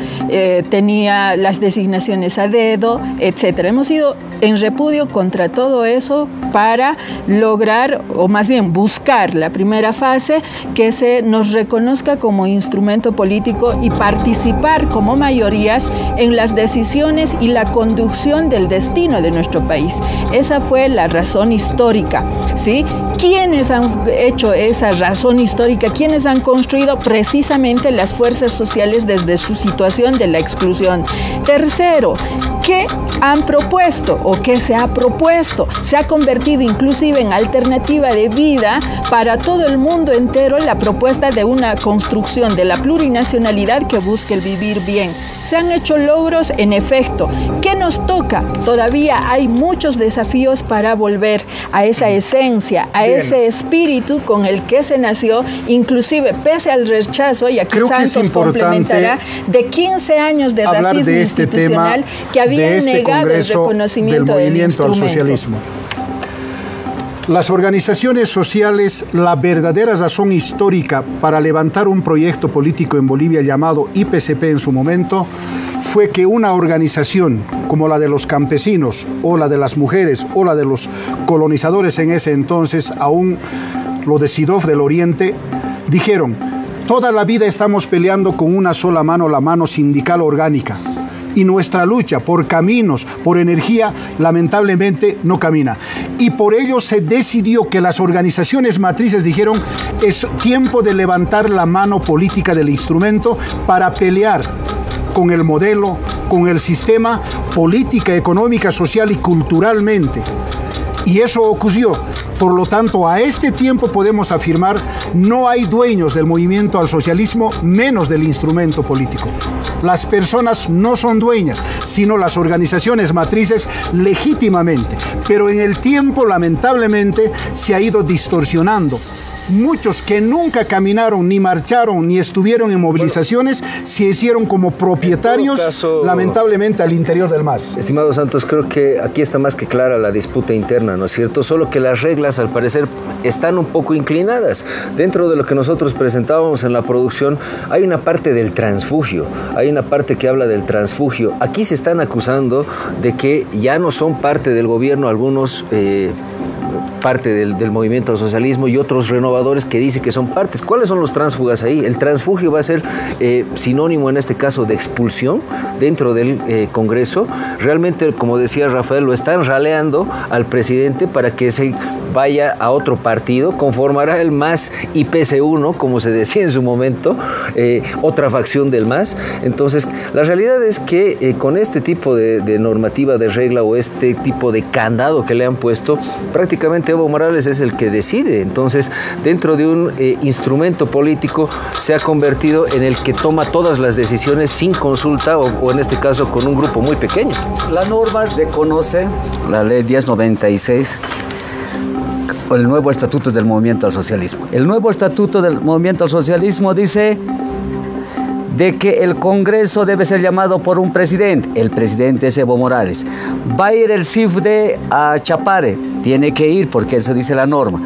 Tenía las designaciones a dedo, etcétera. Hemos ido en repudio contra todo eso para lograr, o más bien buscar la primera fase, que se nos reconozca como instrumento político y participar como mayorías en las decisiones y la conducción del destino de nuestro país. Esa fue la razón histórica, ¿sí? ¿Quiénes han hecho esa razón histórica? ¿Quiénes han construido? Precisamente las fuerzas sociales desde su situación de la exclusión. Tercero, ¿qué han propuesto o qué se ha propuesto? Se ha convertido inclusive en alternativa de vida para todo el mundo entero la propuesta de una construcción de la plurinacionalidad que busque el vivir bien. Se han hecho logros en efecto. ¿Qué nos toca? Todavía hay muchos desafíos para volver a esa esencia, a ese espíritu con el que se nació, inclusive pese al rechazo, y aquí Santos complementará, de 15 años de racismo de este institucional tema, que habían de este negado Congreso el reconocimiento del Movimiento al Socialismo. Las organizaciones sociales, la verdadera razón histórica para levantar un proyecto político en Bolivia llamado IPCP en su momento, fue que una organización como la de los campesinos, o la de las mujeres, o la de los colonizadores en ese entonces, aún lo de Sidov del Oriente, dijeron: toda la vida estamos peleando con una sola mano, la mano sindical orgánica. Y nuestra lucha por caminos, por energía, lamentablemente no camina. Y por ello se decidió que las organizaciones matrices dijeron: es tiempo de levantar la mano política del instrumento para pelear con el modelo, con el sistema, política, económica, social y culturalmente. Y eso ocurrió. Por lo tanto, a este tiempo podemos afirmar, no hay dueños del movimiento al socialismo, menos del instrumento político. Las personas no son dueñas, sino las organizaciones matrices legítimamente. Pero en el tiempo, lamentablemente, se ha ido distorsionando. Muchos que nunca caminaron, ni marcharon, ni estuvieron en movilizaciones, se hicieron como propietarios, lamentablemente, al interior del MAS. Estimado Santos, creo que aquí está más que clara la disputa interna, ¿no es cierto? Solo que las reglas, al parecer, están un poco inclinadas. Dentro de lo que nosotros presentábamos en la producción, hay una parte del transfugio, hay una parte que habla del transfugio. Aquí se están acusando de que ya no son parte del gobierno algunos parte del movimiento al socialismo y otros renovadores que dicen que son partes. ¿Cuáles son los tránsfugas ahí? El transfugio va a ser sinónimo en este caso de expulsión dentro del Congreso. Realmente, como decía Rafael, lo están raleando al presidente para que se vaya a otro partido, conformará el MAS y PC1, como se decía en su momento, otra facción del MAS. Entonces, la realidad es que con este tipo de normativa de regla o este tipo de candado que le han puesto, prácticamente Evo Morales es el que decide. Entonces, dentro de un instrumento político, se ha convertido en el que toma todas las decisiones sin consulta o en este caso con un grupo muy pequeño. La norma reconoce, la ley 1096, el nuevo estatuto del movimiento al socialismo. El nuevo estatuto del movimiento al socialismo dice de que el Congreso debe ser llamado por un presidente. El presidente es Evo Morales. Va a ir el CIFDE a Chapare, tiene que ir porque eso dice la norma.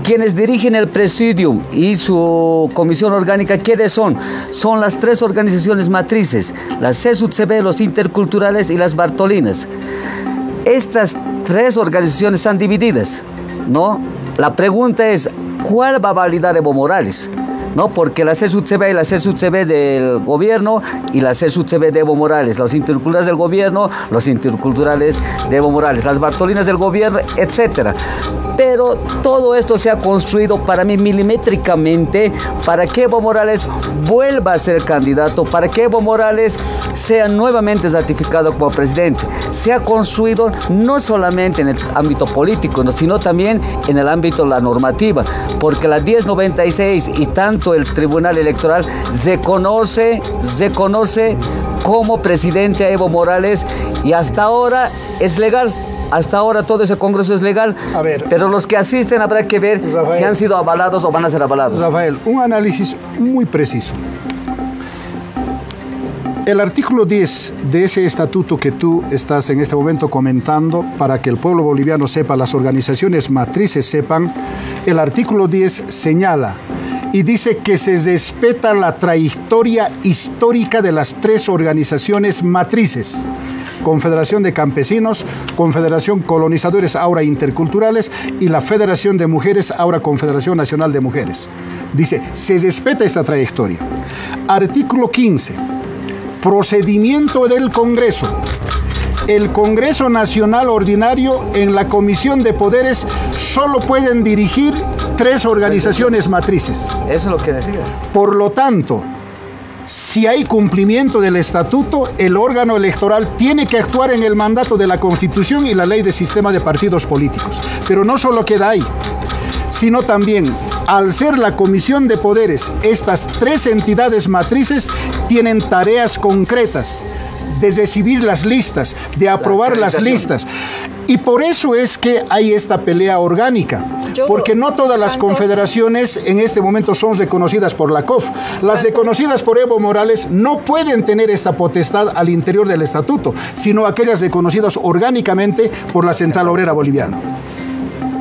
Quienes dirigen el Presidium y su comisión orgánica, ¿quiénes son? Son las tres organizaciones matrices, las CESUTCB, los interculturales y las Bartolinas. Estas tres organizaciones están divididas, ¿no? La pregunta es, ¿cuál va a validar Evo Morales? ¿No? Porque la CESUTCB y la CESUTCB del gobierno y la CESUTCB de Evo Morales, los interculturales del gobierno, los interculturales de Evo Morales, las Bartolinas del gobierno, etcétera. Pero todo esto se ha construido para mí milimétricamente para que Evo Morales vuelva a ser candidato, para que Evo Morales sea nuevamente ratificado como presidente. Se ha construido no solamente en el ámbito político, sino también en el ámbito de la normativa, porque la 1096 y tanto el Tribunal Electoral reconoce como presidente a Evo Morales y hasta ahora es legal. Hasta ahora todo ese Congreso es legal, pero los que asisten habrá que ver, Rafael, si han sido avalados o van a ser avalados. Rafael, un análisis muy preciso. El artículo 10 de ese estatuto que tú estás en este momento comentando, para que el pueblo boliviano sepa, las organizaciones matrices sepan, el artículo 10 señala y dice que se respeta la trayectoria histórica de las tres organizaciones matrices: Confederación de Campesinos, Confederación Colonizadores, ahora Interculturales, y la Federación de Mujeres, ahora Confederación Nacional de Mujeres. Dice, se respeta esta trayectoria. Artículo 15, procedimiento del Congreso. El Congreso Nacional Ordinario, en la Comisión de Poderes, solo pueden dirigir tres organizaciones matrices. Eso es lo que decía. Por lo tanto, si hay cumplimiento del estatuto, el órgano electoral tiene que actuar en el mandato de la Constitución y la ley de sistema de partidos políticos. Pero no solo queda ahí, sino también, al ser la Comisión de Poderes, estas tres entidades matrices tienen tareas concretas de recibir las listas, de aprobar las listas. Y por eso es que hay esta pelea orgánica, porque no todas las confederaciones en este momento son reconocidas por la COF. Las reconocidas por Evo Morales no pueden tener esta potestad al interior del estatuto, sino aquellas reconocidas orgánicamente por la Central Obrera Boliviana.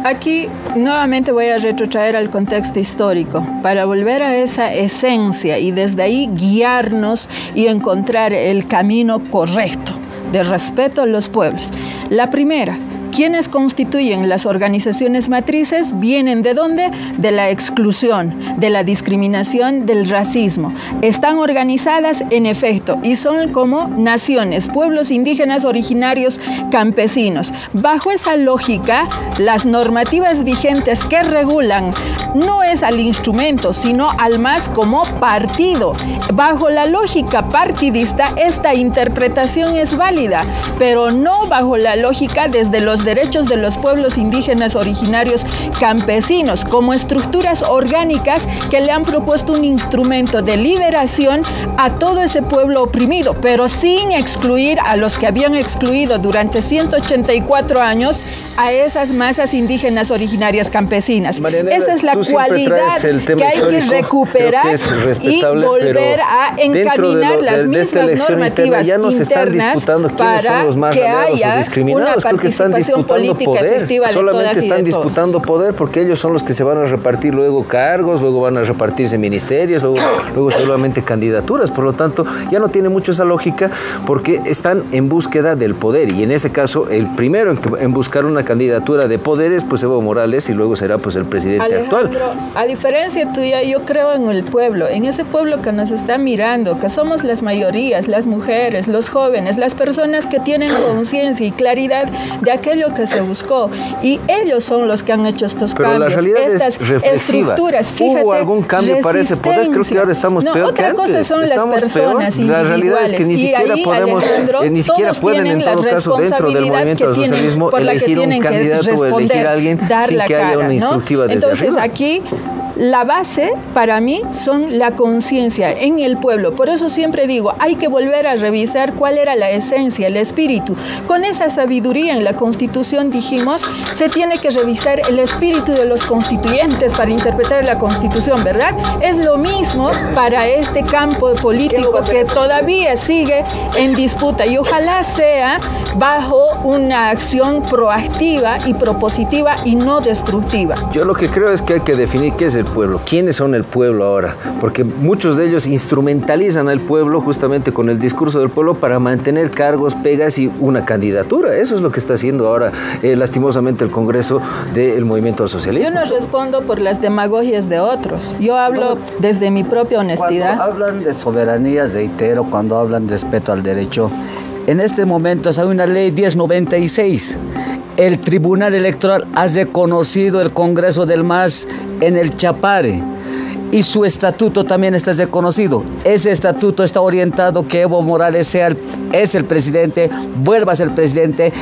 Aquí nuevamente voy a retrotraer al contexto histórico para volver a esa esencia y desde ahí guiarnos y encontrar el camino correcto de respeto a los pueblos. La primera, ¿quiénes constituyen las organizaciones matrices? ¿Vienen de dónde? De la exclusión, de la discriminación, del racismo. Están organizadas en efecto y son como naciones, pueblos indígenas originarios campesinos. Bajo esa lógica, las normativas vigentes que regulan no es al instrumento, sino al MAS como partido. Bajo la lógica partidista, esta interpretación es válida, pero no bajo la lógica desde los los derechos de los pueblos indígenas originarios campesinos como estructuras orgánicas que le han propuesto un instrumento de liberación a todo ese pueblo oprimido, pero sin excluir a los que habían excluido durante 184 años a esas masas indígenas originarias campesinas. Marianela, esa es la cualidad que hay que recuperar y volver a encaminar las mismas normativas ya no se están disputando quiénes son los más rayados o discriminados, creo que están disputando poder, solamente están disputando poder porque ellos son los que se van a repartir luego cargos, luego van a repartirse ministerios, luego seguramente candidaturas, por lo tanto ya no tiene mucho esa lógica porque están en búsqueda del poder y en ese caso el primero en buscar una candidatura de poderes pues Evo Morales y luego será pues el presidente Alejandro, actual. A diferencia tuya, yo creo en el pueblo, en ese pueblo que nos está mirando, que somos las mayorías, las mujeres, los jóvenes, las personas que tienen conciencia y claridad de aquello que se buscó y ellos son los que han hecho estos pero cambios, la realidad estas es reflexiva. estructuras. Fíjate, ¿hubo algún cambio para ese poder? Creo que ahora estamos peor que antes. Otra cosa son las personas individuales. La realidad es que ni siquiera ahí, podemos, ni siquiera pueden en todo caso dentro del movimiento del socialismo elegir un candidato o elegir a alguien sin que haya una instructiva desde arriba. Entonces aquí la base para mí son la conciencia en el pueblo. Por eso siempre digo, hay que volver a revisar cuál era la esencia, el espíritu. Con esa sabiduría en la Constitución dijimos, se tiene que revisar el espíritu de los constituyentes para interpretar la Constitución, ¿verdad? Es lo mismo para este campo político que todavía sigue en disputa y ojalá sea bajo una acción proactiva y propositiva y no destructiva. Yo lo que creo es que hay que definir qué es el pueblo, quiénes son el pueblo ahora, porque muchos de ellos instrumentalizan al pueblo justamente con el discurso del pueblo para mantener cargos, pegas y una candidatura. Eso es lo que está haciendo ahora lastimosamente el Congreso del Movimiento al Socialismo. Yo no respondo por las demagogias de otros, yo hablo desde mi propia honestidad. Cuando hablan de soberanía, reitero, cuando hablan de respeto al derecho, en este momento hay una ley 1096. El Tribunal Electoral ha reconocido el Congreso del MAS en el Chapare y su estatuto también está reconocido. Ese estatuto está orientado que Evo Morales es el presidente, vuelva a ser presidente.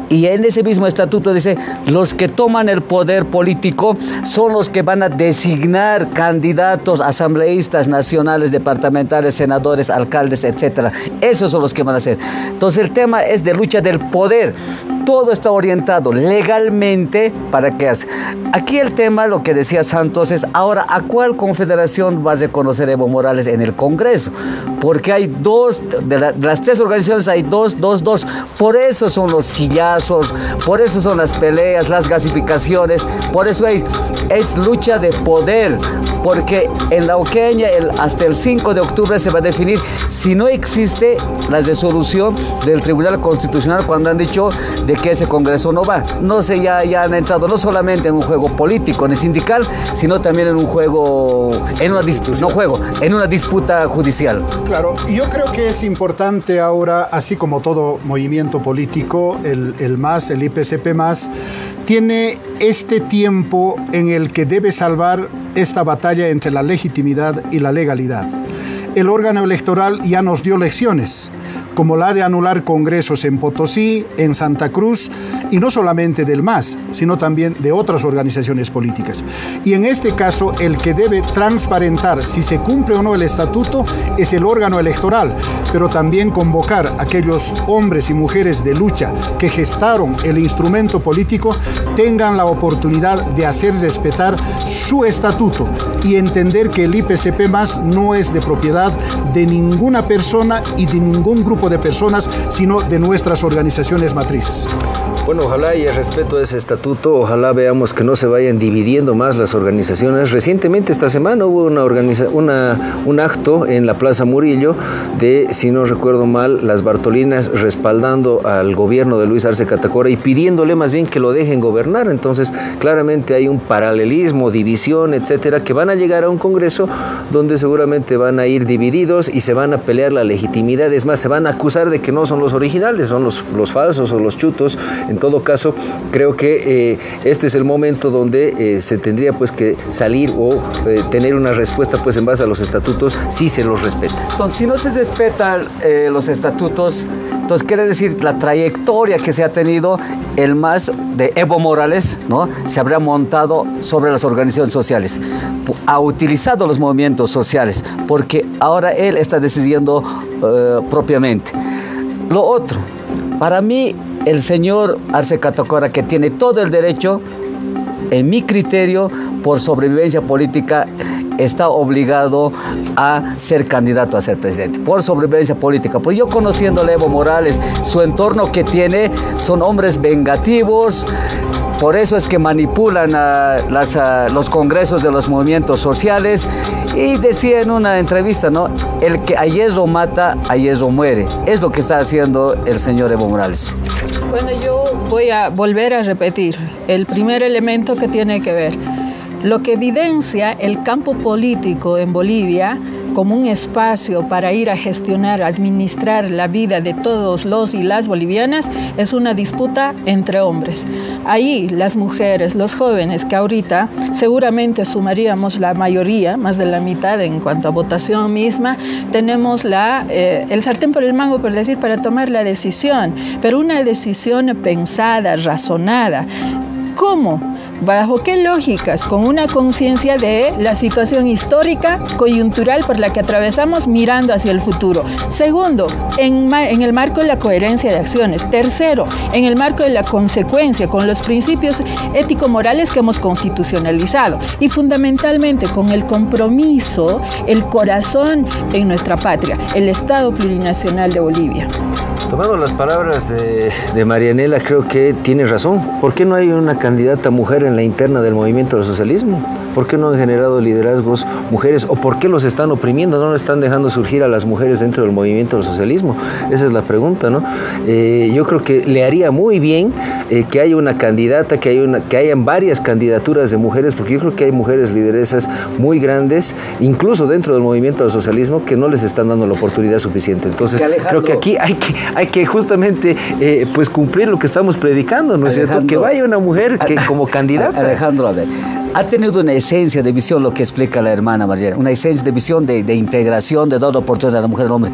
Y en ese mismo estatuto dice, los que toman el poder político son los que van a designar candidatos, asambleístas nacionales, departamentales, senadores, alcaldes, etcétera. Esos son los que van a hacer. Entonces el tema es de lucha del poder. Todo está orientado legalmente para que hace. Aquí el tema, lo que decía Santos, es ahora ¿a cuál confederación va a reconocer Evo Morales en el Congreso? Porque hay dos, de las tres organizaciones hay dos. Por eso son los sillazos, por eso son las peleas, las gasificaciones, por eso es lucha de poder. Porque en la Oqueña hasta el 5 de octubre se va a definir si no existe la resolución del Tribunal Constitucional cuando han dicho de que ese Congreso no va. No sé, ya han entrado no solamente en un juego político ni sindical, sino también en un juego, en una disputa judicial. Claro, yo creo que es importante ahora, así como todo movimiento político, el MAS, el IPCP MAS, tiene este tiempo en el que debe salvar esta batalla entre la legitimidad y la legalidad. El órgano electoral ya nos dio lecciones, como la de anular congresos en Potosí, en Santa Cruz, y no solamente del MAS, sino también de otras organizaciones políticas. Y en este caso, el que debe transparentar si se cumple o no el estatuto es el órgano electoral, pero también convocar a aquellos hombres y mujeres de lucha que gestaron el instrumento político, tengan la oportunidad de hacer respetar su estatuto y entender que el IPCP MAS no es de propiedad de ninguna persona y de ningún grupo de personas, sino de nuestras organizaciones matrices. Bueno, ojalá haya respeto a ese estatuto, ojalá veamos que no se vayan dividiendo más las organizaciones. Recientemente, esta semana, hubo un acto en la Plaza Murillo de, si no recuerdo mal, las Bartolinas respaldando al gobierno de Luis Arce Catacora y pidiéndole más bien que lo dejen gobernar. Entonces, claramente hay un paralelismo, división, etcétera, que van a llegar a un congreso donde seguramente van a ir divididos y se van a pelear la legitimidad. Es más, se van a acusar de que no son los originales, son los falsos o los chutos. En todo caso, creo que este es el momento donde se tendría pues que salir o tener una respuesta pues en base a los estatutos, si se los respeta. Entonces, si no se respetan los estatutos, Entonces quiere decir la trayectoria que se ha tenido el MAS de Evo Morales, ¿no? Se habrá montado sobre las organizaciones sociales, ha utilizado los movimientos sociales, porque ahora él está decidiendo propiamente. Lo otro, para mí el señor Arce Catacora, que tiene todo el derecho, en mi criterio, por sobrevivencia política, está obligado a ser candidato a ser presidente, por sobrevivencia política. Pues yo, conociéndole a Evo Morales, su entorno que tiene, son hombres vengativos. Por eso es que manipulan los congresos de los movimientos sociales. Y decía en una entrevista, ¿no? El que a hierro mata, a hierro muere. Es lo que está haciendo el señor Evo Morales. Bueno, yo voy a volver a repetir el primer elemento que tiene que ver. Lo que evidencia el campo político en Bolivia como un espacio para ir a gestionar, administrar la vida de todos los y las bolivianas es una disputa entre hombres. Ahí las mujeres, los jóvenes, que ahorita seguramente sumaríamos la mayoría, más de la mitad en cuanto a votación misma, tenemos el sartén por el mango, por decir, para tomar la decisión, pero una decisión pensada, razonada. ¿Cómo? ¿Bajo qué lógicas? Con una conciencia de la situación histórica, coyuntural por la que atravesamos, mirando hacia el futuro. Segundo, en el marco de la coherencia de acciones. Tercero, en el marco de la consecuencia con los principios ético-morales que hemos constitucionalizado. Y fundamentalmente con el compromiso, el corazón en nuestra patria, el Estado Plurinacional de Bolivia. Tomando las palabras de Marianela, creo que tiene razón. ¿Por qué no hay una candidata mujer en la interna del movimiento del socialismo? ¿Por qué no han generado liderazgos mujeres? ¿O por qué los están oprimiendo? ¿No están dejando surgir a las mujeres dentro del movimiento del socialismo? Esa es la pregunta, ¿no? Yo creo que le haría muy bien que haya una candidata, que hayan varias candidaturas de mujeres, porque yo creo que hay mujeres lideresas muy grandes, incluso dentro del movimiento del socialismo, que no les están dando la oportunidad suficiente. Entonces, creo que aquí hay que justamente pues cumplir lo que estamos predicando, ¿no es cierto? Que vaya una mujer que como candidata. Alejandro, a ver, ha tenido una esencia de visión, lo que explica la hermana María, una esencia de visión de integración, de dar oportunidad a la mujer y al hombre.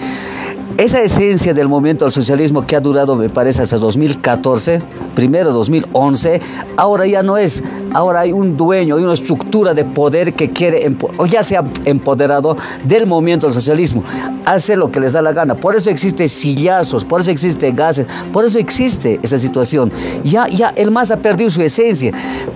Esa esencia del movimiento del socialismo que ha durado, me parece, hasta 2014, primero 2011, ahora ya no es. Ahora hay un dueño, hay una estructura de poder que quiere, o ya se ha empoderado del movimiento del socialismo. Hace lo que les da la gana. Por eso existe sillazos, por eso existe gases, por eso existe esa situación. Ya el MAS ha perdido su esencia,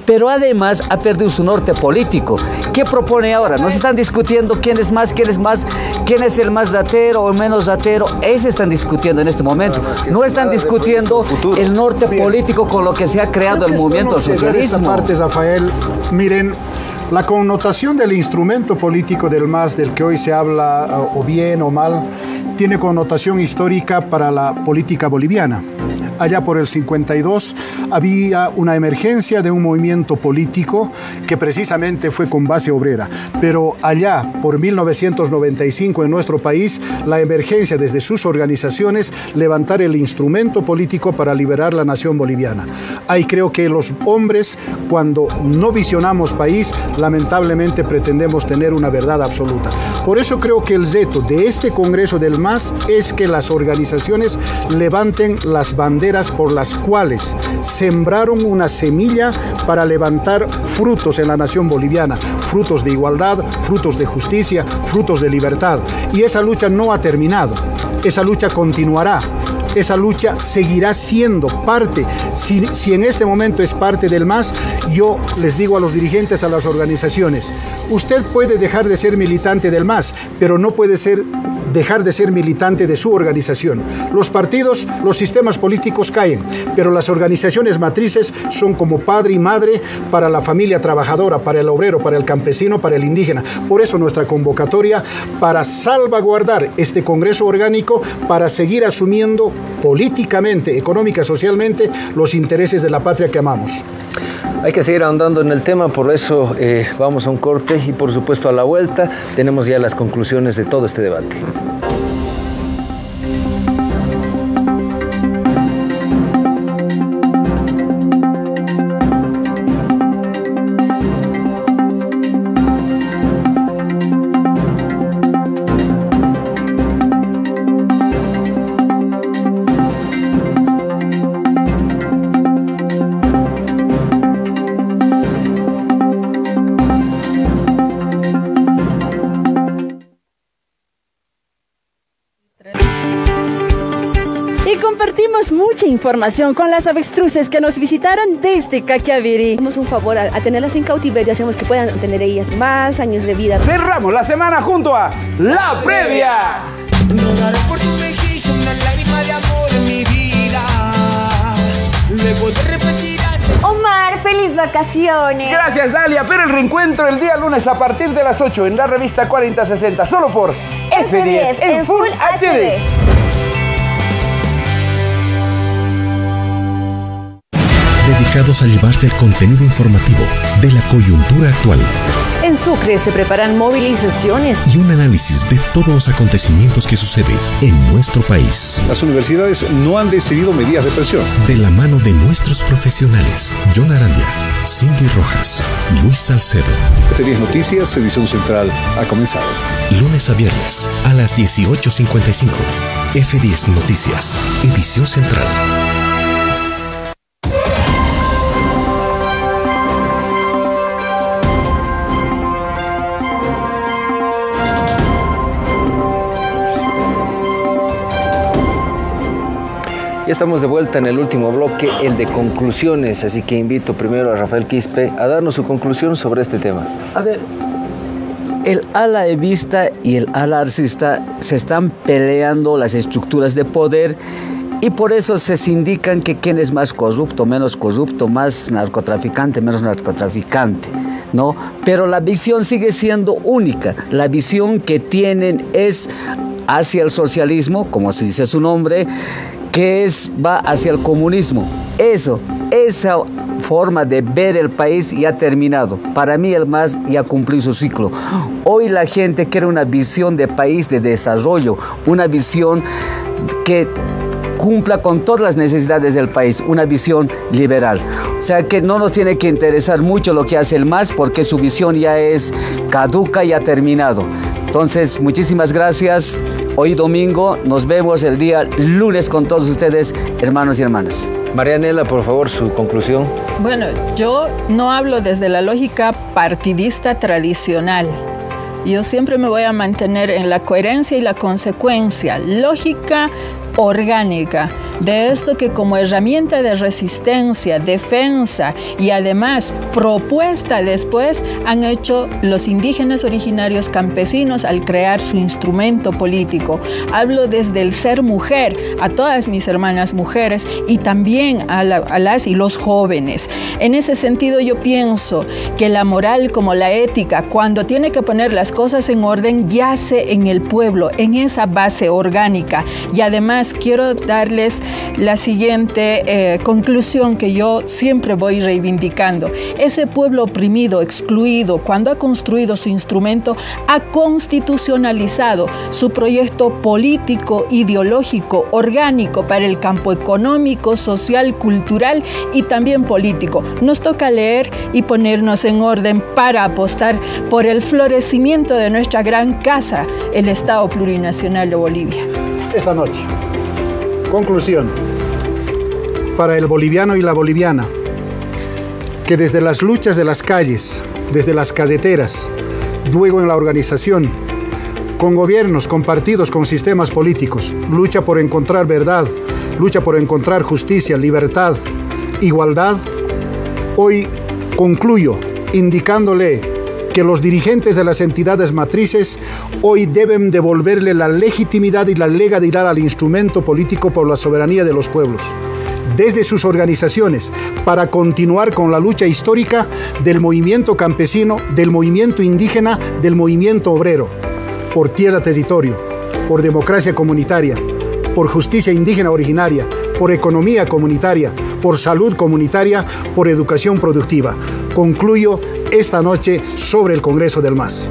pero además ha perdido su norte político. ¿Qué propone ahora? No se están discutiendo quién es más, quién es el más datero o menos datero. Eso están discutiendo en este momento. No están discutiendo el norte político con lo que se ha creado el movimiento del socialismo. Rafael, miren, la connotación del instrumento político del MAS, del que hoy se habla o bien o mal, tiene connotación histórica para la política boliviana. Allá por el 52 había una emergencia de un movimiento político que precisamente fue con base obrera. Pero allá por 1995 en nuestro país, la emergencia desde sus organizaciones, levantar el instrumento político para liberar la nación boliviana. Ahí creo que los hombres, cuando no visionamos país, lamentablemente pretendemos tener una verdad absoluta. Por eso creo que el reto de este Congreso del MAS es que las organizaciones levanten las banderas por las cuales sembraron una semilla para levantar frutos en la nación boliviana, frutos de igualdad, frutos de justicia, frutos de libertad. Y esa lucha no ha terminado, esa lucha continuará. Esa lucha seguirá siendo parte. Si en este momento es parte del MAS, yo les digo a los dirigentes, a las organizaciones, usted puede dejar de ser militante del MAS, pero no puede dejar de ser militante de su organización. Los partidos, los sistemas políticos caen, pero las organizaciones matrices son como padre y madre para la familia trabajadora, para el obrero, para el campesino, para el indígena. Por eso nuestra convocatoria para salvaguardar este Congreso orgánico, para seguir asumiendo políticamente, económica, socialmente, los intereses de la patria que amamos. Hay que seguir ahondando en el tema, por eso vamos a un corte y por supuesto a la vuelta tenemos ya las conclusiones de todo este debate. tenemos mucha información con las avestruces que nos visitaron desde Caquiaviri. Hacemos un favor a tenerlas en cautiverio, hacemos que puedan tener ellas más años de vida. Cerramos la semana junto a La Previa. Rodaré por tu mejilla una lágrima de amor en mi vida. Luego te repetirás. Omar, feliz vacaciones. Gracias, Dalia, pero el reencuentro el día lunes a partir de las 8 en la revista 4060, solo por F10 en Full HD. Dedicados a llevarte el contenido informativo de la coyuntura actual. En Sucre se preparan movilizaciones y un análisis de todos los acontecimientos que suceden en nuestro país. Las universidades no han decidido medidas de presión. De la mano de nuestros profesionales, John Arandia, Cindy Rojas, Luis Salcedo. F10 Noticias, edición central, ha comenzado. Lunes a viernes a las 18:55. F10 Noticias, edición central. Ya estamos de vuelta en el último bloque, el de conclusiones, así que invito primero a Rafael Quispe a darnos su conclusión sobre este tema. A ver, el ala evista y el ala arcista se están peleando las estructuras de poder y por eso se indican que quién es más corrupto, menos corrupto, más narcotraficante, menos narcotraficante, ¿no? Pero la visión sigue siendo única. La visión que tienen es hacia el socialismo, como se dice su nombre, que va hacia el comunismo. Esa forma de ver el país ya ha terminado. Para mí el MAS ya cumplió su ciclo. Hoy la gente quiere una visión de país de desarrollo, una visión que cumpla con todas las necesidades del país, una visión liberal. O sea que no nos tiene que interesar mucho lo que hace el MAS porque su visión ya es caduca y ha terminado. Entonces, muchísimas gracias. Hoy domingo, nos vemos el día lunes con todos ustedes, hermanos y hermanas. Marianela, por favor, su conclusión. Bueno, yo no hablo desde la lógica partidista tradicional. Yo siempre me voy a mantener en la coherencia y la consecuencia, lógica orgánica, de esto que como herramienta de resistencia, defensa y además propuesta después han hecho los indígenas originarios campesinos al crear su instrumento político. Hablo desde el ser mujer, a todas mis hermanas mujeres y también a las y los jóvenes. En ese sentido yo pienso que la moral como la ética, cuando tiene que poner las cosas en orden, yace en el pueblo, en esa base orgánica. Y además quiero darles la siguiente conclusión que yo siempre voy reivindicando. Ese pueblo oprimido, excluido, cuando ha construido su instrumento, ha constitucionalizado su proyecto político, ideológico, orgánico para el campo económico, social, cultural y también político. Nos toca leer y ponernos en orden para apostar por el florecimiento de nuestra gran casa, el Estado Plurinacional de Bolivia. Esta noche. Conclusión. Para el boliviano y la boliviana, que desde las luchas de las calles, desde las carreteras, luego en la organización, con gobiernos, con partidos, con sistemas políticos, lucha por encontrar verdad, lucha por encontrar justicia, libertad, igualdad, hoy concluyo indicándole que los dirigentes de las entidades matrices hoy deben devolverle la legitimidad y la legalidad al instrumento político por la soberanía de los pueblos, desde sus organizaciones, para continuar con la lucha histórica del movimiento campesino, del movimiento indígena, del movimiento obrero, por tierra, territorio, por democracia comunitaria, por justicia indígena originaria, por economía comunitaria, por salud comunitaria, por educación productiva. Concluyo esta noche sobre el Congreso del MAS.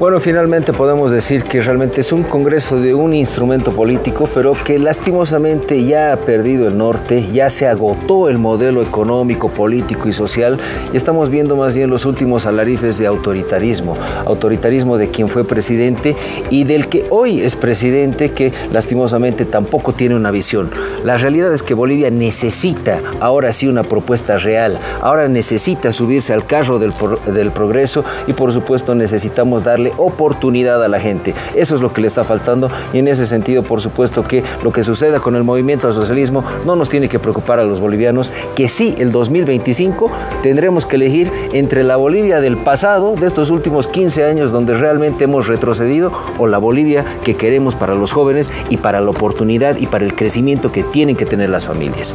Bueno, finalmente podemos decir que realmente es un congreso de un instrumento político, pero que lastimosamente ya ha perdido el norte, ya se agotó el modelo económico, político y social, y estamos viendo más bien los últimos alarifes de autoritarismo de quien fue presidente y del que hoy es presidente, que lastimosamente tampoco tiene una visión. La realidad es que Bolivia necesita ahora sí una propuesta real, ahora necesita subirse al carro del progreso y por supuesto necesitamos darle darle oportunidad a la gente. Eso es lo que le está faltando, y en ese sentido, por supuesto, que lo que suceda con el movimiento al socialismo no nos tiene que preocupar a los bolivianos, que sí, el 2025 tendremos que elegir entre la Bolivia del pasado, de estos últimos 15 años donde realmente hemos retrocedido, o la Bolivia que queremos para los jóvenes y para la oportunidad y para el crecimiento que tienen que tener las familias.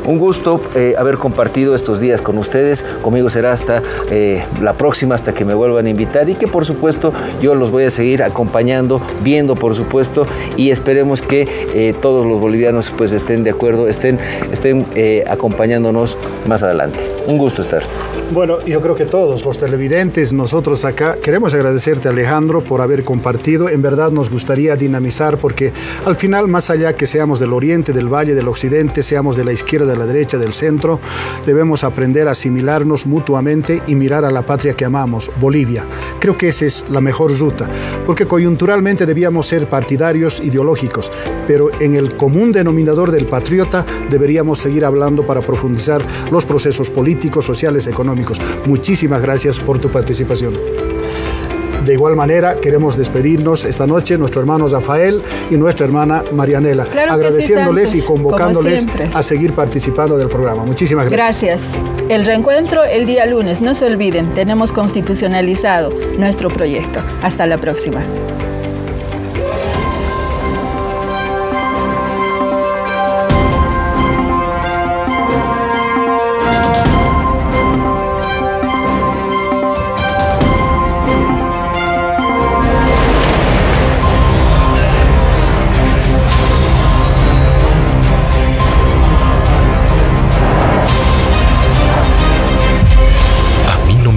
Un gusto haber compartido estos días con ustedes. Conmigo será hasta la próxima, hasta que me vuelvan a invitar, y que por supuesto yo los voy a seguir acompañando, viendo por supuesto, y esperemos que todos los bolivianos pues estén de acuerdo, estén acompañándonos más adelante. Un gusto estar. Bueno, yo creo que todos los televidentes, nosotros acá, queremos agradecerte, Alejandro, por haber compartido. En verdad nos gustaría dinamizar, porque al final, más allá que seamos del oriente, del valle, del occidente, seamos de la izquierda, de la derecha, del centro, debemos aprender a asimilarnos mutuamente y mirar a la patria que amamos, Bolivia. Creo que esa es la mejor ruta, porque coyunturalmente debíamos ser partidarios ideológicos, pero en el común denominador del patriota deberíamos seguir hablando para profundizar los procesos políticos, sociales, económicos. Muchísimas gracias por tu participación. De igual manera, queremos despedirnos esta noche, nuestro hermano Rafael y nuestra hermana Marianela, claro, agradeciéndoles sí, Santos, y convocándoles a seguir participando del programa. Muchísimas gracias. Gracias. El reencuentro el día lunes. No se olviden, tenemos constitucionalizado nuestro proyecto. Hasta la próxima.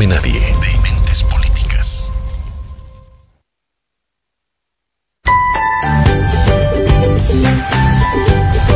Nadie.